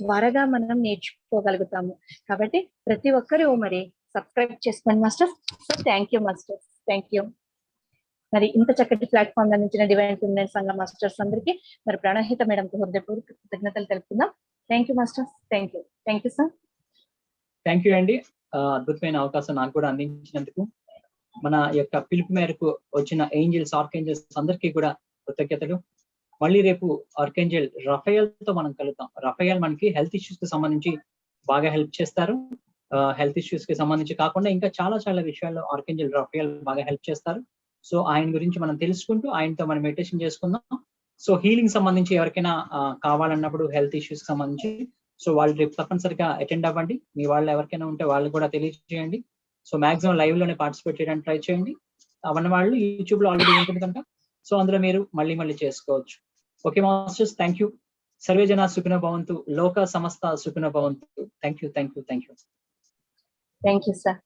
త్వరగా మనం నేర్చుకోగలుగుతాము. కాబట్టి ప్రతి ఒక్కరూ మరి సబ్స్క్రైబ్ చేసుకోండి masters. So thank you masters, thank you. మరి ఇంత చక్కటి ప్లాట్ఫామ్ అందించిన డివైన్ ఫెమినైన్ సంఘ మాస్టర్స్ అందరికీ మరి ప్రాణహిత మేడం హృదయపూర్వక కృతజ్ఞతలు తెలుపుకుందాం. Thank you masters, thank you. Thank you sir. Thank you అండి. అద్భుతమైన అవకాశం నాకు కూడా అందించినందుకు, మన యొక్క పిలుపు మేరకు వచ్చిన ఏంజల్స్, ఆర్కేంజల్స్ అందరికీ కూడా కృతజ్ఞతలు. మళ్ళీ రేపు ఆర్కేంజల్ రఫేల్ తో మనం కలుద్దాం. రఫేల్ మనకి హెల్త్ ఇష్యూస్ కి సంబంధించి బాగా హెల్ప్ చేస్తారు. హెల్త్ ఇష్యూస్ కి సంబంధించి కాకుండా ఇంకా చాలా చాలా విషయాల్లో ఆర్కేంజల్ రఫేల్ బాగా హెల్ప్ చేస్తారు. సో ఆయన గురించి మనం తెలుసుకుంటూ ఆయనతో మనం మెడిటేషన్ చేసుకుందాం. సో హీలింగ్ సంబంధించి ఎవరికైనా కావాలన్నప్పుడు హెల్త్ ఇష్యూస్ సంబంధించి, సో వాళ్ళు రేపు తప్పనిసరిగా అటెండ్ అవ్వండి. మీ వాళ్ళు ఎవరికైనా ఉంటే వాళ్ళు కూడా తెలియజేయండి. సో మాక్సిమం లైవ్ లోనే పార్టిసిపేట్ చేయడానికి ట్రై చేయండి. అవన్న వాళ్ళు యూట్యూబ్ లో ఆల్రెడీ ఉంటుంది కనుక సో అందులో మీరు మళ్ళీ చేసుకోవచ్చు. Okay masters, thank you. Survey జన సుఖినో భవంతు, లోక సమస్త సుఖినో భవంతు. Thank you, thank you, thank you. Thank you sir.